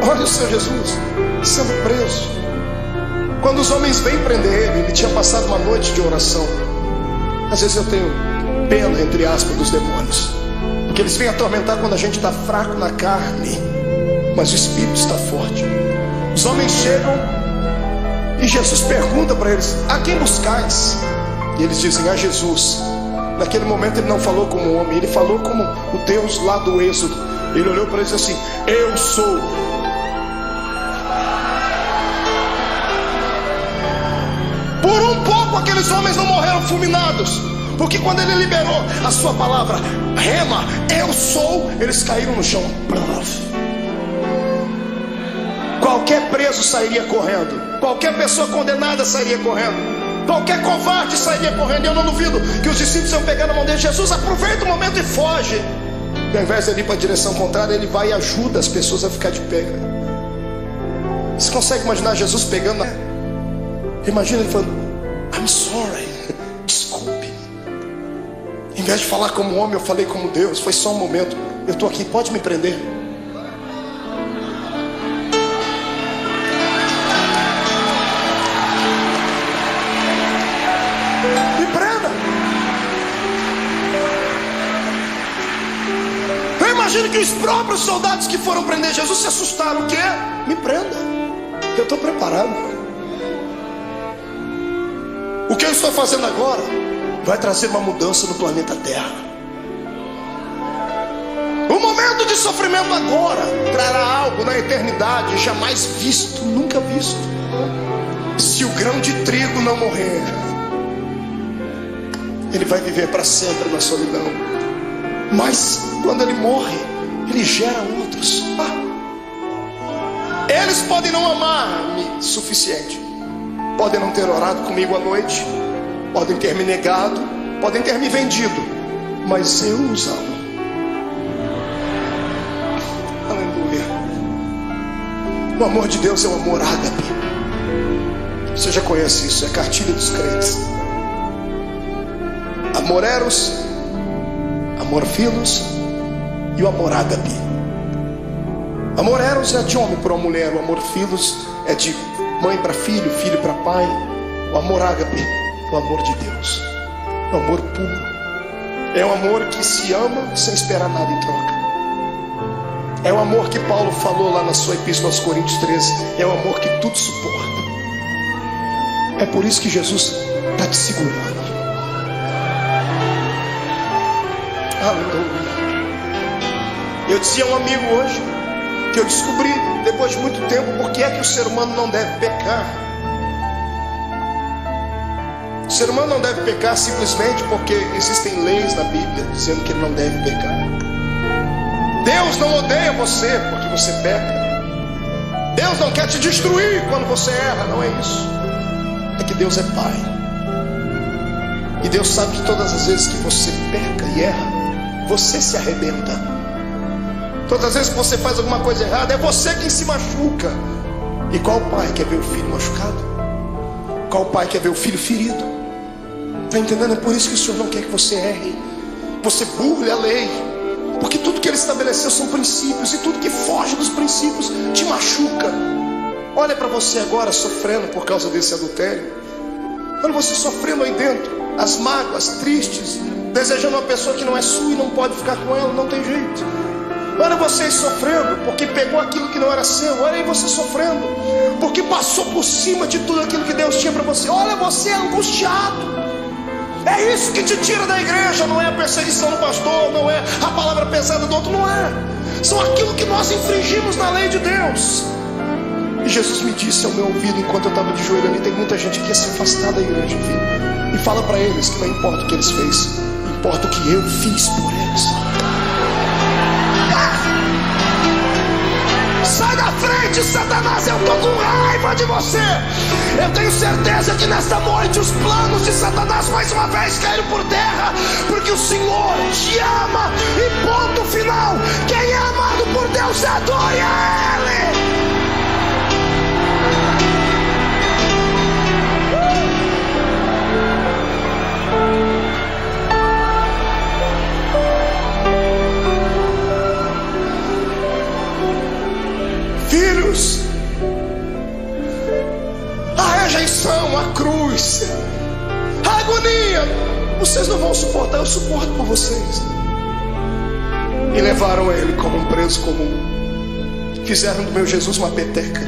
Olha o Senhor Jesus sendo preso. Quando os homens vêm prender ele tinha passado uma noite de oração. Às vezes eu tenho pena, entre aspas, dos demônios, porque eles vêm atormentar quando a gente está fraco na carne, mas o espírito está forte. Os homens chegam e Jesus pergunta para eles: a quem buscais? E eles dizem: a Jesus. Naquele momento ele não falou como homem, ele falou como o Deus lá do Êxodo. Ele olhou para eles assim: eu sou. Por um pouco aqueles homens não morreram fulminados, porque quando ele liberou a sua palavra, rema, eu sou, eles caíram no chão. Qualquer preso sairia correndo, qualquer pessoa condenada sairia correndo, qualquer covarde sairia correndo. E eu não duvido que os discípulos iam pegar na mão dele: Jesus, aproveita o momento e foge. E ao invés de ir para a direção contrária, ele vai e ajuda as pessoas a ficar de pé. Você consegue imaginar Jesus pegando? Imagina ele falando: I'm sorry, desculpe. Em vez de falar como homem, eu falei como Deus. Foi só um momento, eu estou aqui, pode me prender. Me prenda. Eu imagino que os próprios soldados que foram prender Jesus se assustaram. O quê? Me prenda, eu estou preparado. O que eu estou fazendo agora vai trazer uma mudança no planeta Terra. O momento de sofrimento agora trará algo na eternidade jamais visto, nunca visto. Se o grão de trigo não morrer, ele vai viver para sempre na solidão. Mas quando ele morre, ele gera outros. Eles podem não amar-me suficiente, podem não ter orado comigo à noite, podem ter me negado, podem ter me vendido, mas eu os amo. Aleluia. O amor de Deus é o amor ágape. Você já conhece isso, é cartilha dos crentes. Amor eros, amor filos e o amor ágape. Amor eros é de homem para uma mulher, o amor filos é de mãe para filho, filho para pai. O amor ágape, o amor de Deus, o amor puro. É o amor que se ama sem esperar nada em troca. É o amor que Paulo falou lá na sua epístola aos Coríntios 13. É o amor que tudo suporta. É por isso que Jesus está te segurando. Aleluia. Eu dizia a um amigo hoje que eu descobri depois de muito tempo por que é que o ser humano não deve pecar. O ser humano não deve pecar simplesmente porque existem leis na Bíblia dizendo que ele não deve pecar. Deus não odeia você porque você peca. Deus não quer te destruir quando você erra, não é isso. É que Deus é Pai. E Deus sabe que todas as vezes que você peca e erra, você se arrebenta. Todas as vezes que você faz alguma coisa errada, é você quem se machuca. E qual pai quer ver o filho machucado? Qual pai quer ver o filho ferido? Está entendendo? É por isso que o Senhor não quer que você erre, você burle a lei, porque tudo que Ele estabeleceu são princípios, e tudo que foge dos princípios te machuca. Olha para você agora sofrendo por causa desse adultério. Olha você sofrendo aí dentro, as mágoas, tristes, desejando uma pessoa que não é sua e não pode ficar com ela, não tem jeito. Olha vocês sofrendo porque pegou aquilo que não era seu. Olha aí você sofrendo porque passou por cima de tudo aquilo que Deus tinha para você. Olha você angustiado. É isso que te tira da igreja. Não é a perseguição do pastor, não é a palavra pesada do outro, não é. São aquilo que nós infringimos na lei de Deus. E Jesus me disse ao meu ouvido enquanto eu estava de joelho ali: tem muita gente que quer se afastar da igreja, filho. E fala para eles que não importa o que eles fez, importa o que eu fiz por eles. Sai da frente, Satanás, eu estou com raiva de você. Eu tenho certeza que nesta noite os planos de Satanás mais uma vez caíram por terra, porque o Senhor te ama e ponto final. Quem é amado por Deus adore a Ele. Filhos, a rejeição, a cruz, a agonia, vocês não vão suportar, eu suporto por vocês. E levaram ele como um preso comum. Fizeram do meu Jesus uma peteca.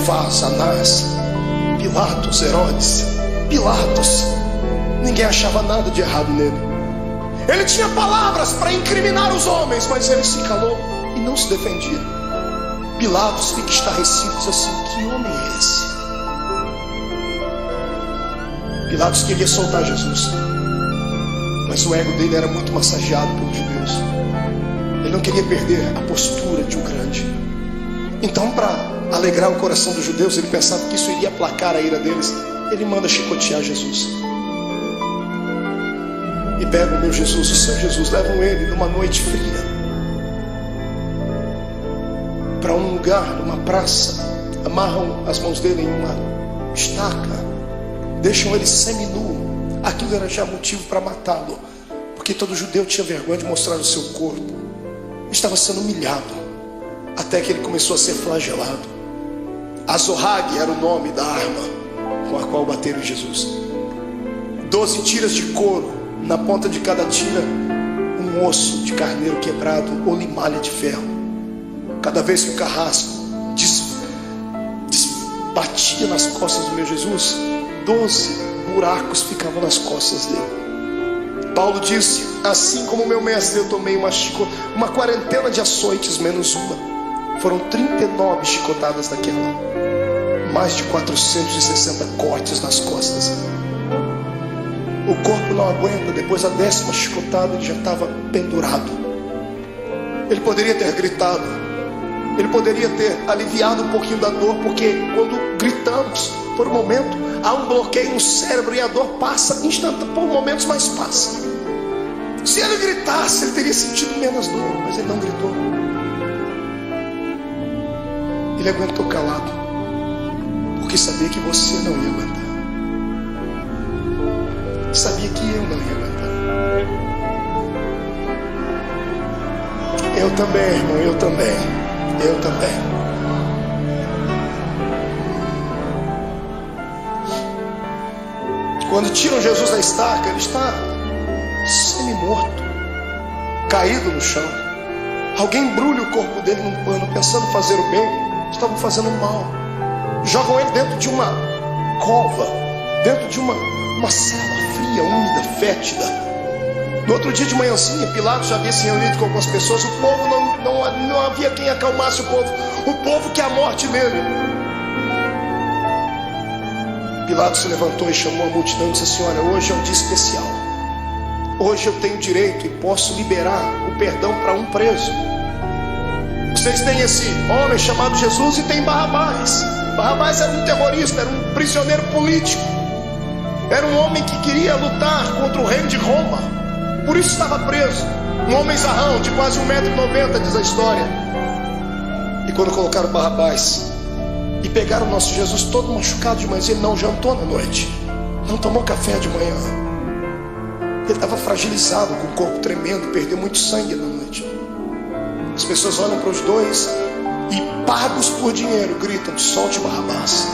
Caifás, Anás, Pilatos, Herodes, Pilatos. Ninguém achava nada de errado nele. Ele tinha palavras para incriminar os homens, mas ele se calou e não se defendia. Pilatos fica estarrecido e diz assim: que homem é esse? Pilatos queria soltar Jesus, mas o ego dele era muito massageado pelos judeus. Ele não queria perder a postura de um grande. Então, para alegrar o coração dos judeus, ele pensava que isso iria aplacar a ira deles. Ele manda chicotear Jesus. E pegam o meu Jesus, o seu Jesus, levam ele numa noite fria para um lugar, numa praça, amarram as mãos dele em uma estaca, deixam ele seminu. Aquilo era já motivo para matá-lo, porque todo judeu tinha vergonha de mostrar o seu corpo. Estava sendo humilhado, até que ele começou a ser flagelado. Azorrague era o nome da arma com a qual bateram em Jesus. 12 tiras de couro, na ponta de cada tira um osso de carneiro quebrado ou limalha de ferro. Cada vez que o carrasco batia nas costas do meu Jesus, 12 buracos ficavam nas costas dele. Paulo disse: assim como meu mestre, eu tomei uma quarentena de açoites menos uma. Foram 39 chicotadas daquela, mais de 460 cortes nas costas. O corpo não aguenta. Depois da 10ª chicotada ele já estava pendurado. Ele poderia ter gritado, ele poderia ter aliviado um pouquinho da dor, porque quando gritamos, por um momento, há um bloqueio no cérebro e a dor passa instantâneo, por momentos, mas passa. Se ele gritasse, ele teria sentido menos dor, mas ele não gritou. Ele aguentou calado, porque sabia que você não ia aguentar. Sabia que eu não ia aguentar. Eu também, irmão, eu também. Eu também. Quando tiram Jesus da estaca, ele está semi-morto, caído no chão. Alguém embrulha o corpo dele num pano, pensando fazer o bem, estavam fazendo mal. Jogam ele dentro de uma cova, dentro de uma cela fria, úmida, fétida. No outro dia de manhãzinha, Pilatos já havia se reunido com algumas pessoas. O povo não havia quem acalmasse o povo quer a morte dele. Pilatos se levantou e chamou a multidão e disse assim: olha, hoje é um dia especial. Hoje eu tenho direito e posso liberar o perdão para um preso. Vocês têm esse homem chamado Jesus e tem Barrabás. Barrabás era um terrorista, era um prisioneiro político, era um homem que queria lutar contra o reino de Roma, por isso estava preso. Um homem zarrão de quase 1,90 m, diz a história. E quando colocaram Barrabás e pegaram o nosso Jesus todo machucado de manhã, ele não jantou na noite, não tomou café de manhã. Ele estava fragilizado, com o corpo tremendo, perdeu muito sangue na noite. As pessoas olham para os dois e, pagos por dinheiro, gritam: solte Barrabás.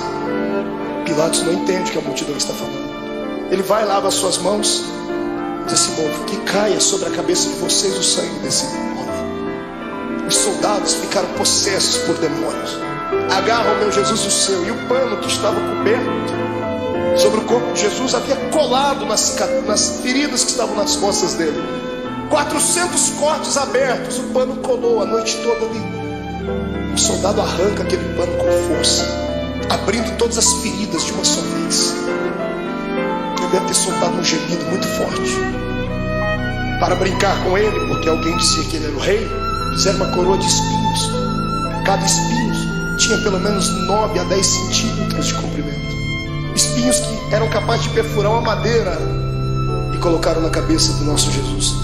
Pilatos não entende o que a multidão está falando. Ele vai, lava as suas mãos, diz assim: bom, que caia sobre a cabeça de vocês o sangue desse homem. Os soldados ficaram possessos por demônios. Agarram o meu Jesus e o seu, e o pano que estava coberto sobre o corpo de Jesus havia colado nas feridas que estavam nas costas dele. 400 cortes abertos, o pano colou a noite toda ali. O soldado arranca aquele pano com força, abrindo todas as feridas de uma só vez. Ele deve ter soltado um gemido muito forte. Para brincar com ele, porque alguém dizia que ele era o rei, fizeram uma coroa de espinhos. Cada espinho tinha pelo menos 9 a 10 centímetros de comprimento. Espinhos que eram capazes de perfurar uma madeira. E colocaram na cabeça do nosso Jesus.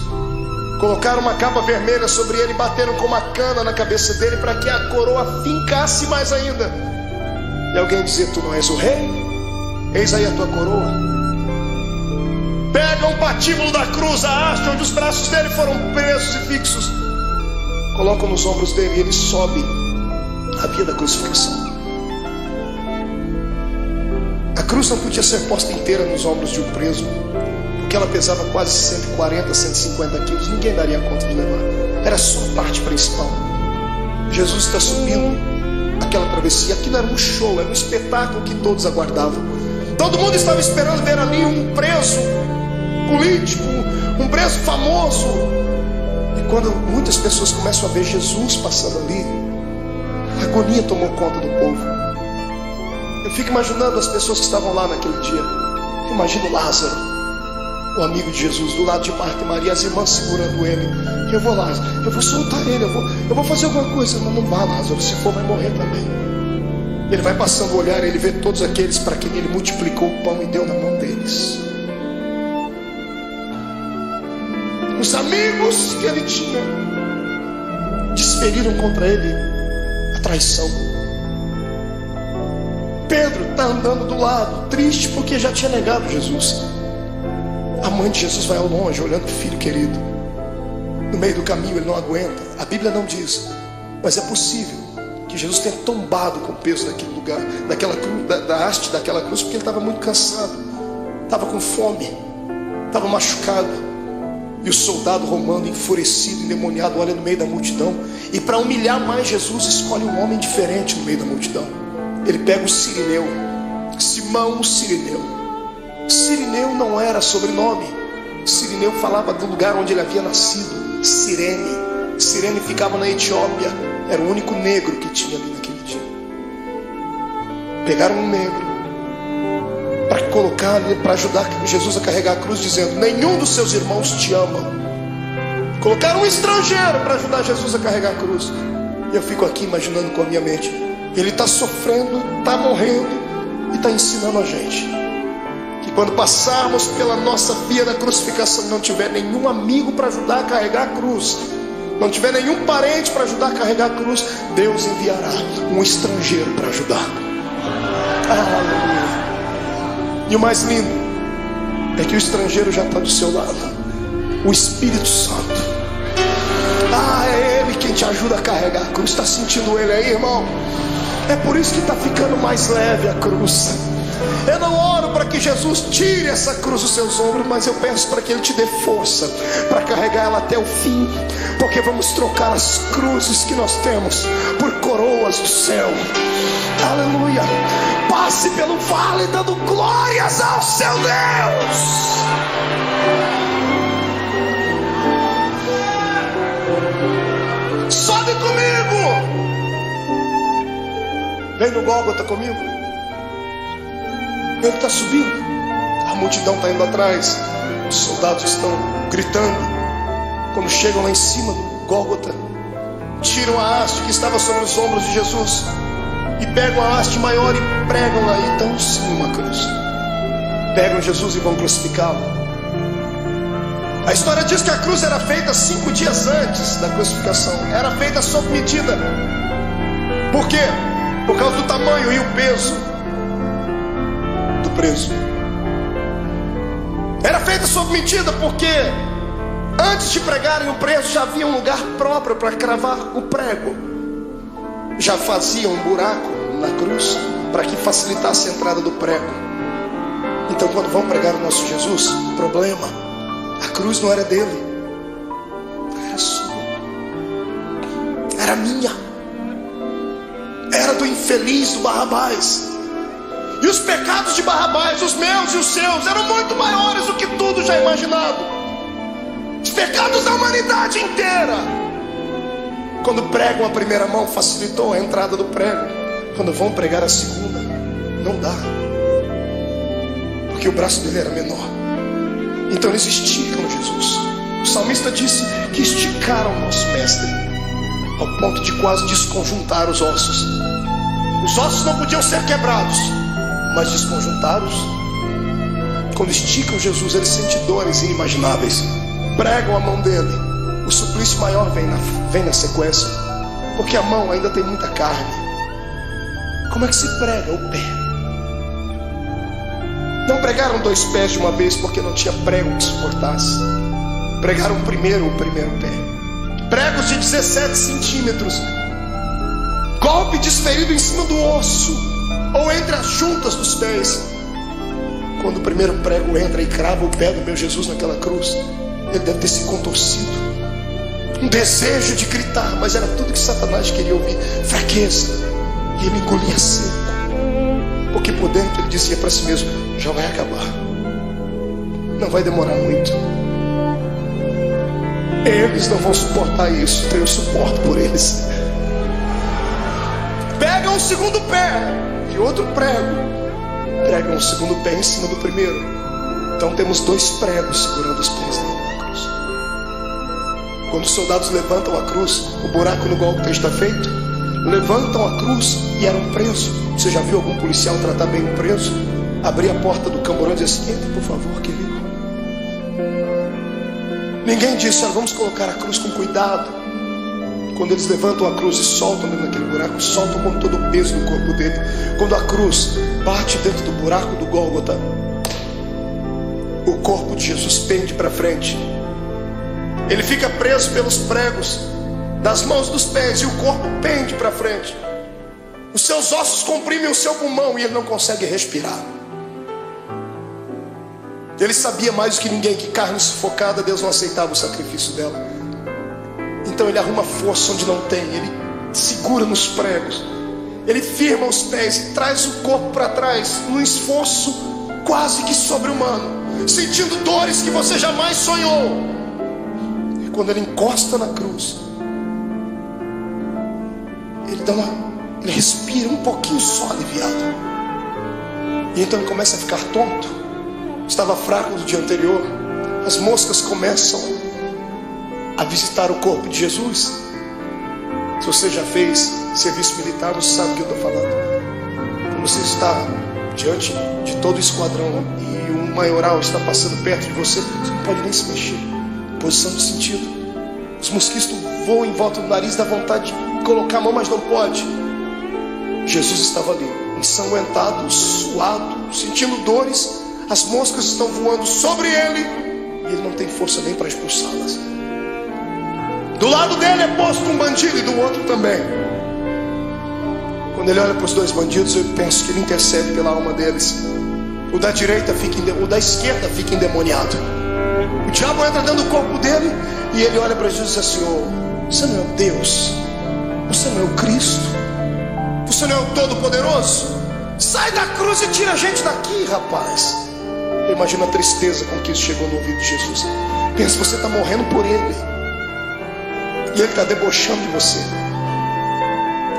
Colocaram uma capa vermelha sobre ele, bateram com uma cana na cabeça dele para que a coroa fincasse mais ainda. E alguém dizia: tu não és o rei? Eis aí a tua coroa. Pegam o patíbulo da cruz, a haste onde os braços dele foram presos e fixos, colocam nos ombros dele e ele sobe a via da crucifixão. A cruz não podia ser posta inteira nos ombros de um preso, porque ela pesava quase 140, 150 quilos. Ninguém daria conta de levar. Era só a parte principal. Jesus está subindo aquela travessia. Aquilo era um show, era um espetáculo que todos aguardavam. Todo mundo estava esperando ver ali um preso político, um preso famoso. E quando muitas pessoas começam a ver Jesus passando ali, a agonia tomou conta do povo. Eu fico imaginando as pessoas que estavam lá naquele dia. Eu imagino Lázaro, o amigo de Jesus, do lado de Marta e Maria, as irmãs segurando ele. Eu vou lá, eu vou soltar ele, eu vou fazer alguma coisa. Não vá, Lázaro, se for vai morrer também. Ele vai passando o olhar, ele vê todos aqueles para quem ele multiplicou o pão e deu na mão deles. Os amigos que ele tinha desferiram contra ele a traição. Pedro está andando do lado, triste porque já tinha negado Jesus. A mãe de Jesus vai ao longe, olhando o filho querido. No meio do caminho ele não aguenta. A Bíblia não diz, mas é possível que Jesus tenha tombado com o peso daquele lugar, daquela cruz, da haste daquela cruz, porque ele estava muito cansado, estava com fome, estava machucado. E o soldado romano, enfurecido, endemoniado, olha no meio da multidão, e para humilhar mais Jesus, escolhe um homem diferente no meio da multidão. Ele pega o Cirineu, Simão o Cirineu. Cirineu não era sobrenome. Cirineu falava do lugar onde ele havia nascido, Cirene. Cirene ficava na Etiópia. Era o único negro que tinha ali naquele dia. Pegaram um negro para colocar ali, para ajudar Jesus a carregar a cruz, dizendo: nenhum dos seus irmãos te ama. Colocaram um estrangeiro para ajudar Jesus a carregar a cruz. E eu fico aqui imaginando com a minha mente, ele está sofrendo, está morrendo e está ensinando a gente que quando passarmos pela nossa via da crucificação, não tiver nenhum amigo para ajudar a carregar a cruz, não tiver nenhum parente para ajudar a carregar a cruz, Deus enviará um estrangeiro para ajudar. Aleluia. E o mais lindo é que o estrangeiro já está do seu lado, o Espírito Santo. É Ele quem te ajuda a carregar a cruz. Está sentindo Ele aí, irmão? É por isso que está ficando mais leve a cruz. Eu não oro para que Jesus tire essa cruz dos seus ombros, mas eu peço para que Ele te dê força para carregar ela até o fim, porque vamos trocar as cruzes que nós temos por coroas do céu. Aleluia. Passe pelo vale dando glórias ao seu Deus. Sobe comigo. Vem no Gólgota comigo. Ele está subindo, a multidão está indo atrás, os soldados estão gritando. Quando chegam lá em cima do Gólgota, tiram a haste que estava sobre os ombros de Jesus e pegam a haste maior e pregam lá e dão sim uma cruz. Pegam Jesus e vão crucificá-lo. A história diz que a cruz era feita 5 dias antes da crucificação. Era feita sob medida. Por quê? Por causa do tamanho e o peso do preso. Era feita sob medida porque antes de pregarem o preso já havia um lugar próprio para cravar o prego. Já faziam um buraco na cruz para que facilitasse a entrada do prego. Então quando vão pregar o nosso Jesus, problema, a cruz não era dele, era sua, era minha, era do infeliz do Barrabás. E os pecados de Barrabás, os meus e os seus, eram muito maiores do que tudo já imaginado. Os pecados da humanidade inteira. Quando pregam a primeira mão, facilitou a entrada do prego. Quando vão pregar a segunda, não dá, porque o braço dele era menor. Então eles esticam Jesus. O salmista disse que esticaram o nosso mestre ao ponto de quase desconjuntar os ossos. Os ossos não podiam ser quebrados, mas desconjuntados. Quando esticam Jesus, ele sente dores inimagináveis. Pregam a mão dele, o suplício maior vem na sequência, porque a mão ainda tem muita carne. Como é que se prega o pé? Não pregaram 2 pés de uma vez porque não tinha prego que suportasse. Pregaram primeiro o primeiro pé. Pregos de 17 centímetros, golpe desferido em cima do osso ou entre as juntas dos pés. Quando o primeiro prego entra e crava o pé do meu Jesus naquela cruz, ele deve ter se contorcido, um desejo de gritar, mas era tudo que Satanás queria ouvir: fraqueza, E ele engolia seco, porque por dentro ele dizia para si mesmo: já vai acabar, não vai demorar muito. Eles não vão suportar isso, então eu suporto por eles. Pega um segundo pé e outro prego, prega um segundo pé em cima do primeiro. Então temos 2 pregos segurando os pés dele na cruz. Quando os soldados levantam a cruz, o buraco no Gólgota está feito. Levantam a cruz e eram presos. Você já viu algum policial tratar bem um preso? Abrir a porta do camburão e dizer assim: entra, por favor, querido. Ninguém disse: olha, vamos colocar a cruz com cuidado. Quando eles levantam a cruz e soltam dentro daquele buraco, soltam com todo o peso do corpo dele. Quando a cruz bate dentro do buraco do Gólgota, o corpo de Jesus pende para frente. Ele fica preso pelos pregos das mãos dos pés e o corpo pende para frente. Os seus ossos comprimem o seu pulmão e ele não consegue respirar. Ele sabia mais do que ninguém que carne sufocada, Deus não aceitava o sacrifício dela. Então ele arruma força onde não tem, ele segura nos pregos, ele firma os pés e traz o corpo para trás, num esforço quase que sobre-humano, sentindo dores que você jamais sonhou. E quando ele encosta na cruz, ele respira um pouquinho só aliviado. E então ele começa a ficar tonto. Estava fraco no dia anterior. As moscas começam a visitar o corpo de Jesus. Se você já fez serviço militar, você sabe o que eu estou falando. Quando você está diante de todo o esquadrão e um maioral está passando perto de você, você não pode nem se mexer. Posição de sentido. Os mosquitos voam em volta do nariz, dá vontade de colocar a mão, mas não pode. Jesus estava ali, ensanguentado, suado, sentindo dores. As moscas estão voando sobre ele e ele não tem força nem para expulsá-las. Do lado dele é posto um bandido e do outro também. Quando ele olha para os 2 bandidos, eu penso que ele intercede pela alma deles. O da esquerda fica endemoniado. O diabo entra dentro do corpo dele e ele olha para Jesus e diz assim: oh, você não é o Deus? Você não é o Cristo? Você não é o Todo-Poderoso? Sai da cruz e tira a gente daqui, rapaz. Eu imagino a tristeza com que isso chegou no ouvido de Jesus. Pensa, você está morrendo por ele e ele está debochando de você.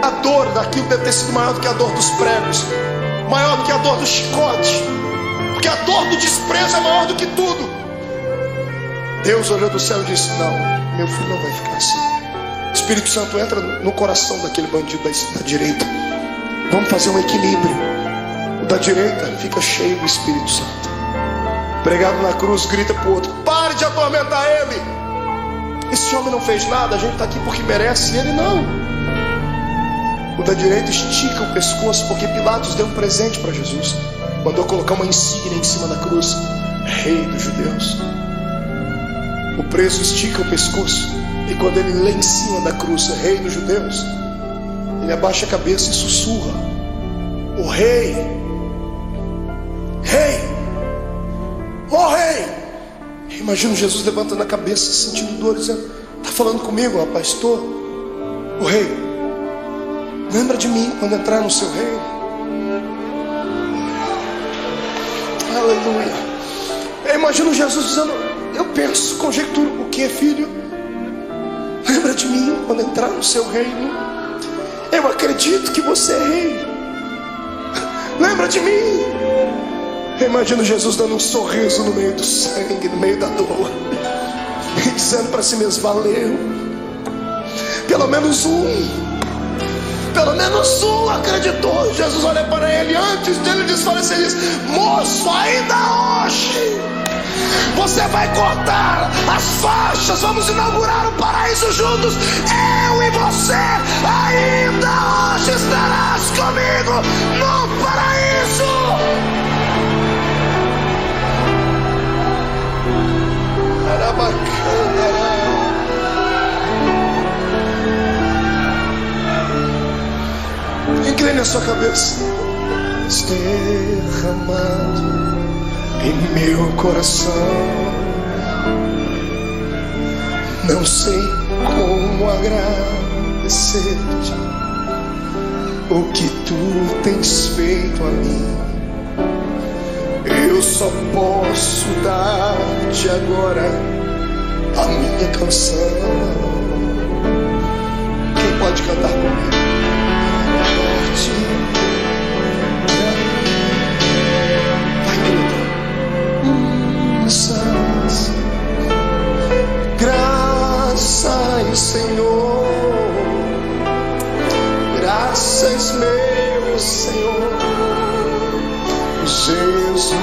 A dor daquilo deve ter sido maior do que a dor dos pregos, maior do que a dor do chicote, porque a dor do desprezo é maior do que tudo. Deus olhou do céu e disse: não, meu filho não vai ficar assim. O Espírito Santo entra no coração daquele bandido da direita. Vamos fazer um equilíbrio. O da direita fica cheio do Espírito Santo. Pregado na cruz, grita para o outro: pare de atormentar ele. Esse homem não fez nada, a gente está aqui porque merece, e ele não. O da direita estica o pescoço, porque Pilatos deu um presente para Jesus. Mandou colocar uma insígnia em cima da cruz: Rei dos Judeus. O preso estica o pescoço, e quando ele lê em cima da cruz Rei dos Judeus, ele abaixa a cabeça e sussurra: o Rei, Rei, ó Rei. Imagino Jesus levantando a cabeça, sentindo dor, dizendo: está falando comigo, rapaz? Estou. O Rei, lembra de mim quando entrar no seu reino. Aleluia. Eu imagino Jesus dizendo: eu penso, conjecturo, o que é, filho? Lembra de mim quando entrar no seu reino. Eu acredito que você é rei. Lembra de mim. Eu imagino Jesus dando um sorriso no meio do sangue, no meio da dor, e dizendo para si mesmo: valeu. Pelo menos um acreditou. Jesus olha para ele antes dele desfalecer e diz: moço, ainda hoje você vai cortar as faixas, vamos inaugurar o paraíso juntos. Eu e você, ainda hoje estarás comigo no paraíso. Era bacana. Incline a sua cabeça. Derramado em meu coração, não sei como agradecer-te. o que tu tens feito a mim. Eu só posso dar-te agora a minha canção. Quem pode cantar comigo? Graças, Senhor, graças, meu Senhor Jesus.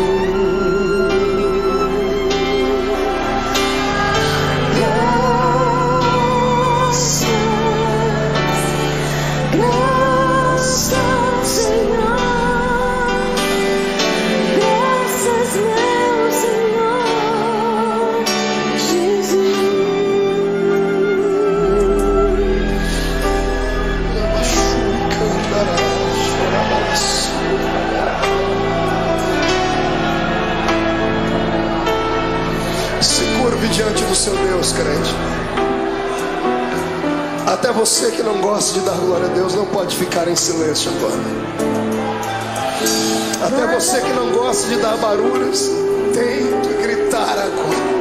Diante do seu Deus, crente. Até você que não gosta de dar glória a Deus não pode ficar em silêncio agora. Até você que não gosta de dar barulhos tem que gritar agora.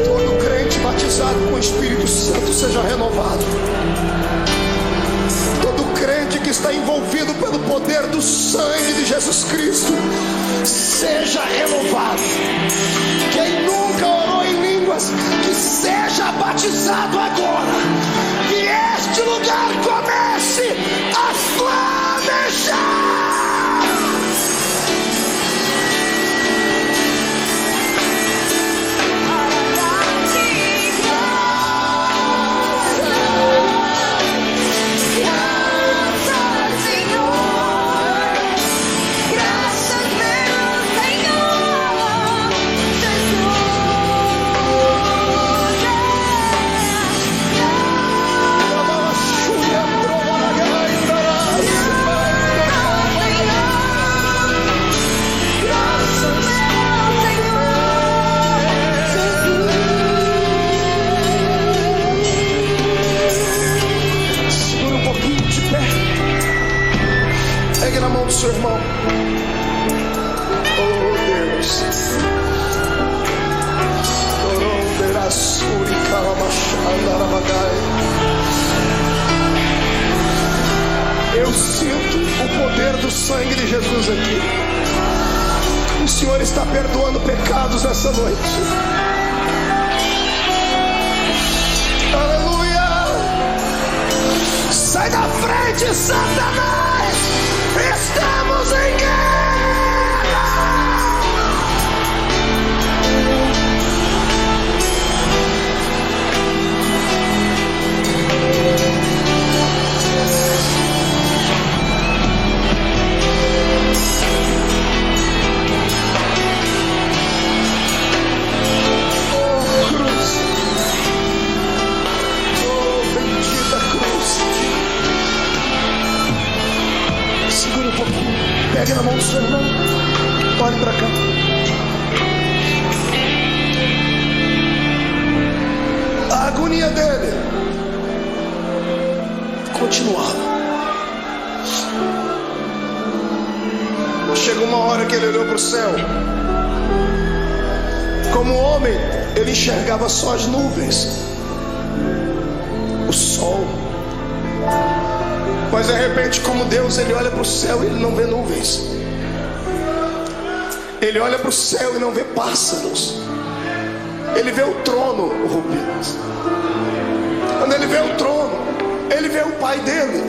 Todo crente batizado com o Espírito Santo seja renovado. Todo crente que está envolvido pelo poder do sangue de Jesus Cristo seja renovado. Quem nunca orou em línguas, que seja batizado agora. Que este lugar comece a flamejar. Na mão do seu irmão. Oh Deus, eu sinto o poder do sangue de Jesus aqui. O Senhor está perdoando pecados nessa noite. Aleluia! Sai da frente, Satanás! Estamos em guerra! Pegue na mão do seu irmão. Olhe para cá. A agonia dele continuava. Chegou uma hora que ele olhou para o céu. Como homem, ele enxergava só as nuvens, o sol. Mas de repente, como Deus, ele olha para o céu e ele não vê nuvens. Ele olha para o céu e não vê pássaros. Ele vê o trono, Rubens. Quando ele vê o trono, ele vê o pai dele.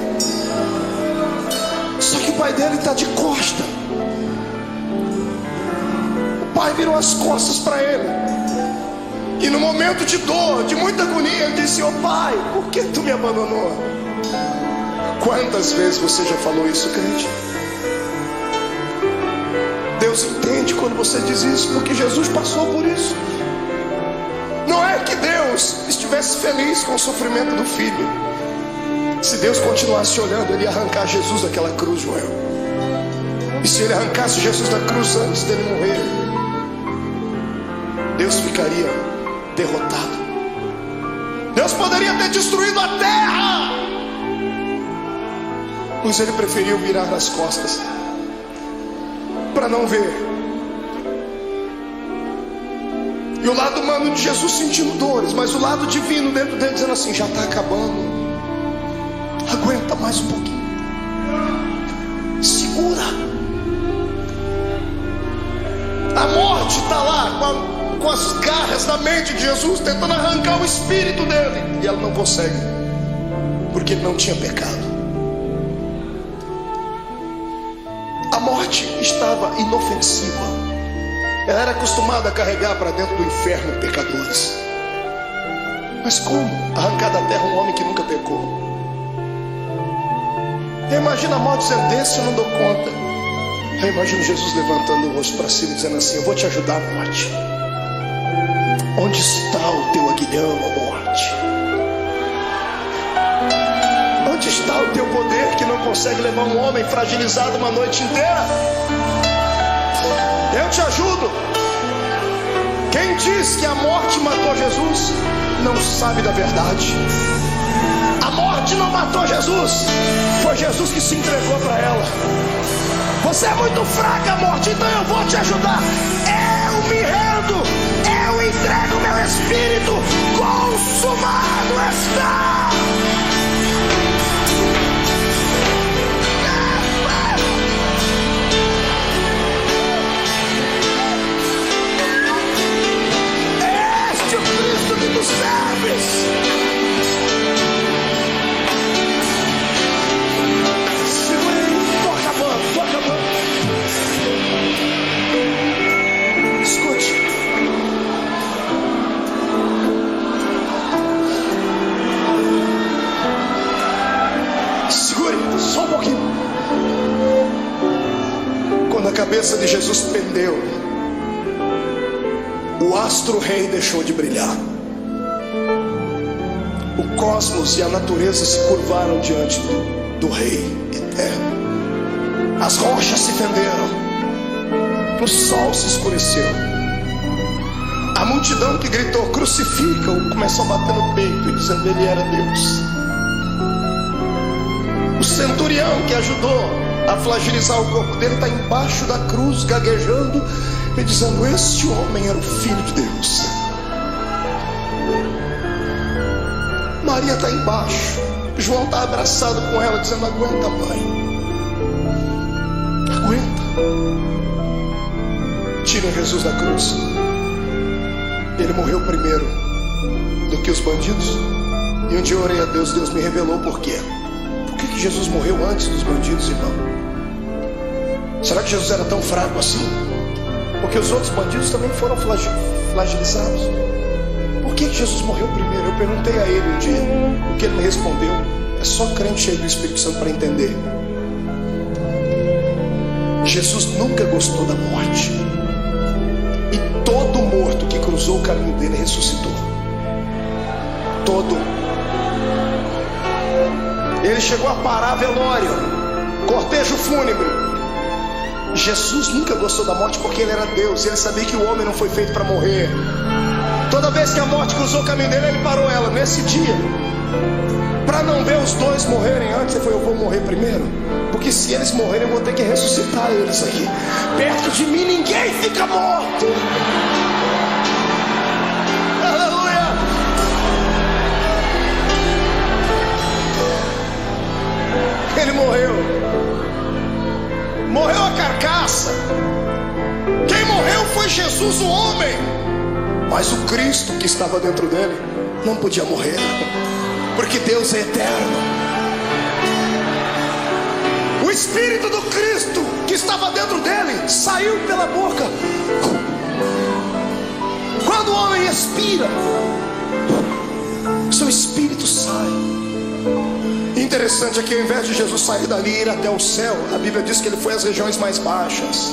Só que o pai dele está de costa. O pai virou as costas para ele. E no momento de dor, de muita agonia, ele disse: "Ô pai, por que tu me abandonou?" Quantas vezes você já falou isso, crente? Deus entende quando você diz isso, porque Jesus passou por isso. Não é que Deus estivesse feliz com o sofrimento do filho. Se Deus continuasse olhando, ele ia arrancar Jesus daquela cruz, Joel. E se ele arrancasse Jesus da cruz antes dele morrer, Deus ficaria derrotado. Deus poderia ter destruído a terra, mas ele preferiu virar as costas para não ver. E o lado humano de Jesus sentindo dores, mas o lado divino dentro dele dizendo assim: já está acabando, aguenta mais um pouquinho, segura. A morte está lá com as garras da mente de Jesus, tentando arrancar o espírito dele, e ela não consegue, porque ele não tinha pecado. A morte estava inofensiva. Ela era acostumada a carregar para dentro do inferno pecadores. Mas como arrancar da terra um homem que nunca pecou? Eu imagino a morte dizendo: desse eu não dou conta. Eu imagino Jesus levantando o rosto para cima e dizendo assim: eu vou te ajudar, morte. Onde está o teu aguilhão, ó morte? Onde está o teu poder que não consegue levar um homem fragilizado uma noite inteira? Eu te ajudo. Quem diz que a morte matou Jesus não sabe da verdade. A morte não matou Jesus, foi Jesus que se entregou para ela. Você é muito fraca, morte, então eu vou te ajudar. Eu me rendo, eu entrego meu espírito, consumado está. Este é o Cristo que tu serves. Escute. Segure só um pouquinho. Quando a cabeça de Jesus pendeu, o astro-rei deixou de brilhar. O cosmos e a natureza se curvaram diante do Rei eterno. As rochas se fenderam. O sol se escureceu. A multidão que gritou crucifica-o começou a bater no peito e dizendo ele era Deus. O centurião que ajudou a fragilizar o corpo dele está embaixo da cruz gaguejando e dizendo: este homem era o Filho de Deus. Maria está embaixo, João está abraçado com ela dizendo: aguenta, mãe, aguenta. tiram Jesus da cruz. Ele morreu primeiro do que os bandidos. E um dia eu orei a Deus, Deus me revelou por quê. Por que Jesus morreu antes dos bandidos, irmão? Será que Jesus era tão fraco assim? Porque os outros bandidos também foram flagelizados. Por que Jesus morreu primeiro? Eu perguntei a ele um dia. O que ele me respondeu: é só crente cheio do Espírito Santo para entender. Jesus nunca gostou da morte. E todo morto que cruzou o caminho dele ressuscitou. Todo. Ele chegou a parar velório, cortejo fúnebre. Jesus nunca gostou da morte porque ele era Deus. Ele sabia que o homem não foi feito para morrer. Toda vez que a morte cruzou o caminho dele, ele parou ela. Nesse dia, para não ver os dois morrerem antes, ele falou: eu vou morrer primeiro, porque se eles morrerem, eu vou ter que ressuscitar eles aqui. Perto de mim ninguém fica morto. Aleluia. Ele morreu. Morreu a carcaça. Quem morreu foi Jesus, o homem. Mas o Cristo que estava dentro dele não podia morrer, porque Deus é eterno. O Espírito do Cristo que estava dentro dele saiu pela boca. Quando o homem expira, seu espírito sai. Interessante é que ao invés de Jesus sair dali e ir até o céu, a Bíblia diz que ele foi às regiões mais baixas.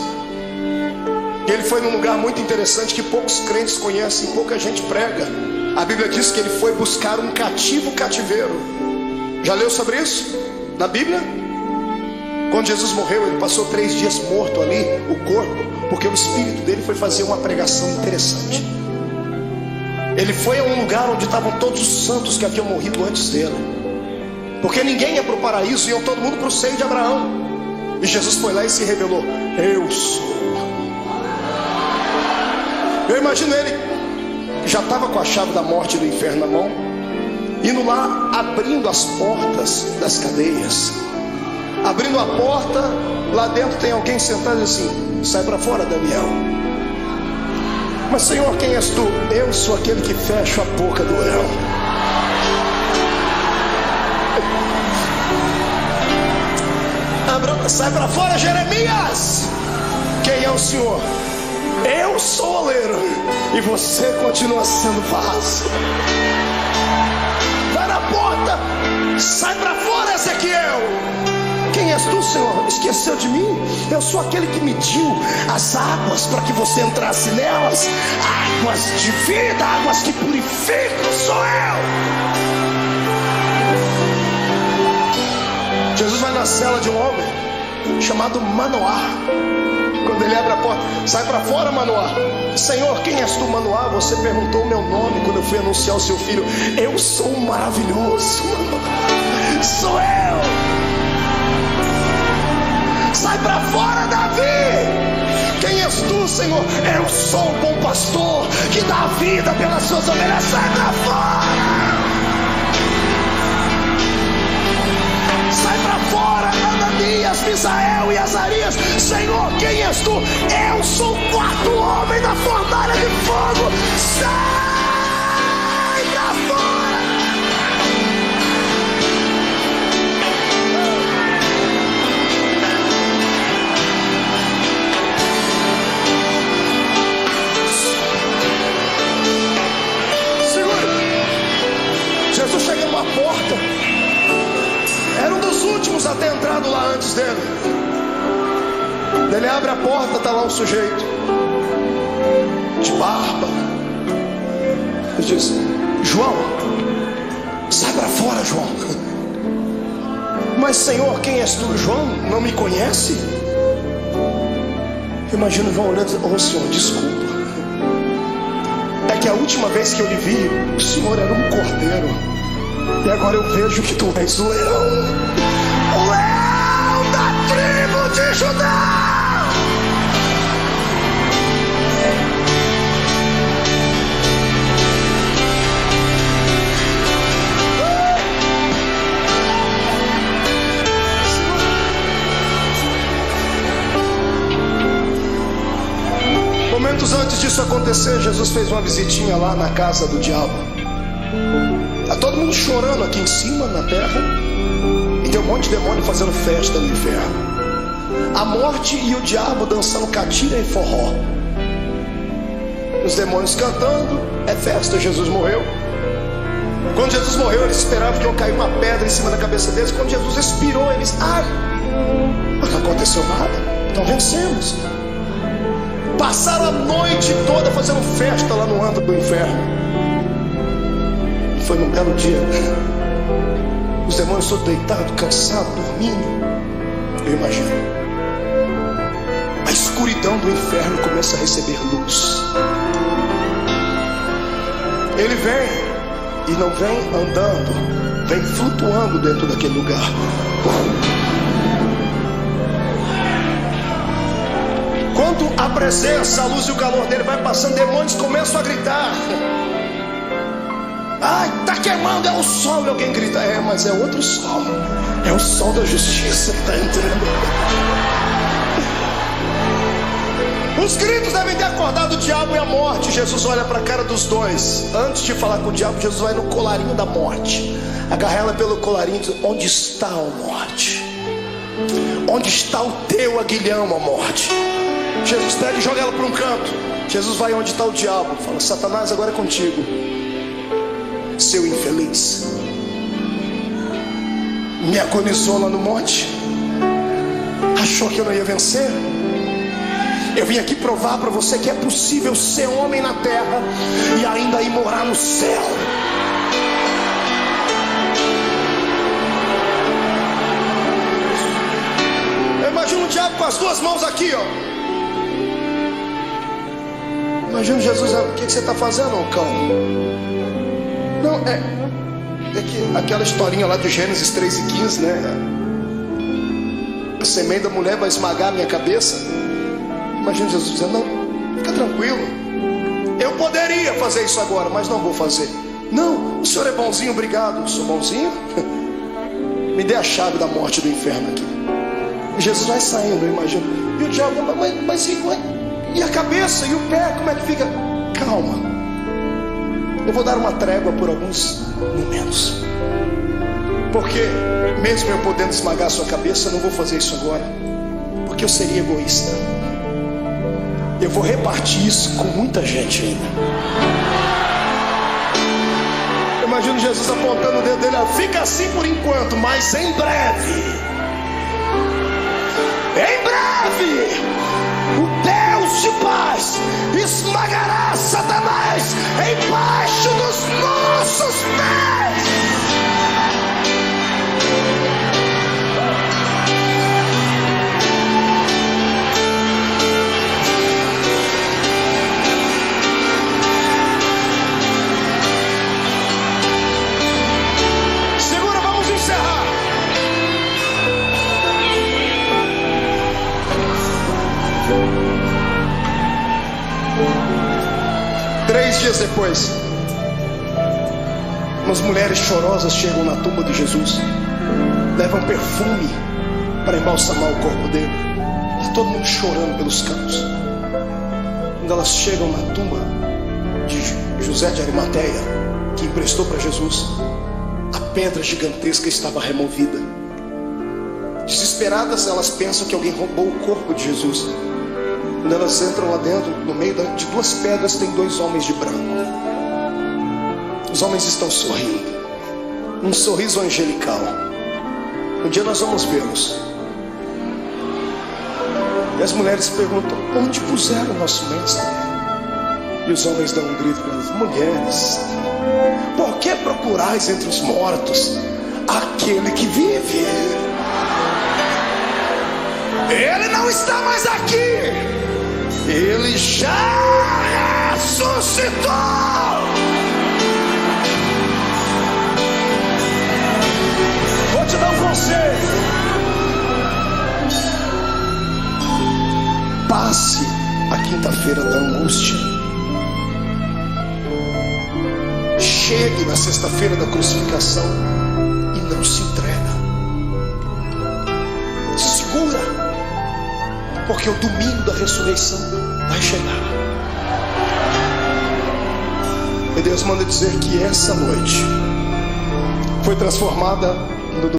Ele foi num lugar muito interessante que poucos crentes conhecem, pouca gente prega. A Bíblia diz que ele foi buscar um cativeiro. Já leu sobre isso na Bíblia? Quando Jesus morreu, ele passou 3 dias morto ali, o corpo, porque o espírito dele foi fazer uma pregação interessante. Ele foi a um lugar onde estavam todos os santos que haviam morrido antes dele, porque ninguém ia para o paraíso, iam todo mundo para o seio de Abraão. E Jesus foi lá e se revelou: eu sou. Eu imagino ele, já estava com a chave da morte e do inferno na mão, indo lá, abrindo as portas das cadeias. Abrindo a porta, lá dentro tem alguém sentado assim: sai para fora, Daniel. Mas Senhor, quem és tu? Eu sou aquele que fecha a boca do leão. Sai para fora, Jeremias. Quem é o Senhor? Eu sou o oleiro e você continua sendo vaso. Vai na porta. Sai para fora, Ezequiel. Quem és tu, Senhor? Esqueceu de mim? Eu sou aquele que mediu as águas para que você entrasse nelas. Águas de vida, águas que purificam, sou eu. Jesus vai na cela de um homem chamado Manoá. Quando ele abre a porta: sai para fora, Manoá. Senhor, quem és tu, Manoá? Você perguntou o meu nome quando eu fui anunciar o seu filho. Eu sou o maravilhoso, sou eu. Sai para fora, Davi. Quem és tu, Senhor? Eu sou o bom pastor que dá a vida pelas suas ovelhas. Sai para fora. Sai para fora, Ananias, Misael e Azarias. Senhor, quem és tu? Eu sou o 4º homem da fornalha de fogo. Sai para fora. Segura. Jesus chega numa porta. Era um dos últimos a ter entrado lá antes dele. Ele abre a porta, está lá um sujeito de barba. Ele diz: João, sai para fora, João. Mas Senhor, quem és tu? João não me conhece? Imagina João olhando e dizendo: oh Senhor, desculpa. É que a última vez que eu lhe vi, o Senhor era um cordeiro. E agora eu vejo que tu és o leão. O leão da tribo de Judá. Antes disso acontecer, Jesus fez uma visitinha lá na casa do diabo. Tá todo mundo chorando aqui em cima, na terra, e tem um monte de demônio fazendo festa no inferno. A morte e o diabo dançando catira e forró. Os demônios cantando, é festa, Jesus morreu. Quando Jesus morreu, eles esperavam que ia cair uma pedra em cima da cabeça deles. Quando Jesus expirou, eles, mas não aconteceu nada, então vencemos. Passaram a noite toda fazendo festa lá no antro do inferno. E foi num belo dia, os demônios todos deitados, cansados, dormindo. Eu imagino, a escuridão do inferno começa a receber luz. Ele vem, e não vem andando, vem flutuando dentro daquele lugar. Quando a presença, a luz e o calor dele vai passando, demônios começam a gritar. Ai, tá queimando, é o sol. E alguém grita, mas é outro sol. É o sol da justiça que está entrando. Os gritos devem ter acordado o diabo e a morte. Jesus olha para a cara dos dois. Antes de falar com o diabo, Jesus vai no colarinho da morte, agarra ela pelo colarinho e diz, onde está a morte? Onde está o teu aguilhão, a morte? Jesus pega e joga ela para um canto. Jesus vai onde está o diabo, fala, Satanás, agora é contigo, seu infeliz. Me agonizou lá no monte, achou que eu não ia vencer. Eu vim aqui provar para você que é possível ser homem na terra e ainda ir morar no céu. Eu imagino o diabo com as duas mãos aqui, Imagina Jesus, o que você está fazendo, cão? Não, é que aquela historinha lá de Gênesis 3:15, né? A semente da mulher vai esmagar a minha cabeça. Imagina Jesus dizendo, não, fica tranquilo, eu poderia fazer isso agora, mas não vou fazer. Não, o senhor é bonzinho, obrigado. Sou bonzinho? Me dê a chave da morte do inferno aqui. E Jesus vai saindo, eu imagino. E o diabo, mas e a cabeça e o pé, como é que fica? Calma, eu vou dar uma trégua por alguns momentos. Porque mesmo eu podendo esmagar a sua cabeça, eu não vou fazer isso agora, porque eu seria egoísta. Eu vou repartir isso com muita gente ainda. Eu imagino Jesus apontando o dedo dele, fica assim por enquanto, mas em breve, o Deus de paz esmagará Satanás embaixo dos nossos pés. Segura, vamos encerrar. Três dias depois, umas mulheres chorosas chegam na tumba de Jesus, levam perfume para embalsamar o corpo dele. Está todo mundo chorando pelos cantos. Quando elas chegam na tumba de José de Arimateia, que emprestou para Jesus, a pedra gigantesca estava removida. Desesperadas, elas pensam que alguém roubou o corpo de Jesus. Quando elas entram lá dentro, no meio de duas pedras tem dois homens de branco. Os homens estão sorrindo, um sorriso angelical. Um dia nós vamos vê-los. E as mulheres perguntam, onde puseram o nosso mestre? E os homens dão um grito para elas, mulheres, por que procurais entre os mortos aquele que vive? Ele não está mais aqui, ele já ressuscitou. Vou te dar um conselho. Passe a quinta-feira da angústia. Chegue na sexta-feira da crucificação e não se entrega. Segura, porque o domingo da ressurreição vai chegar. E Deus manda dizer que essa noite foi transformada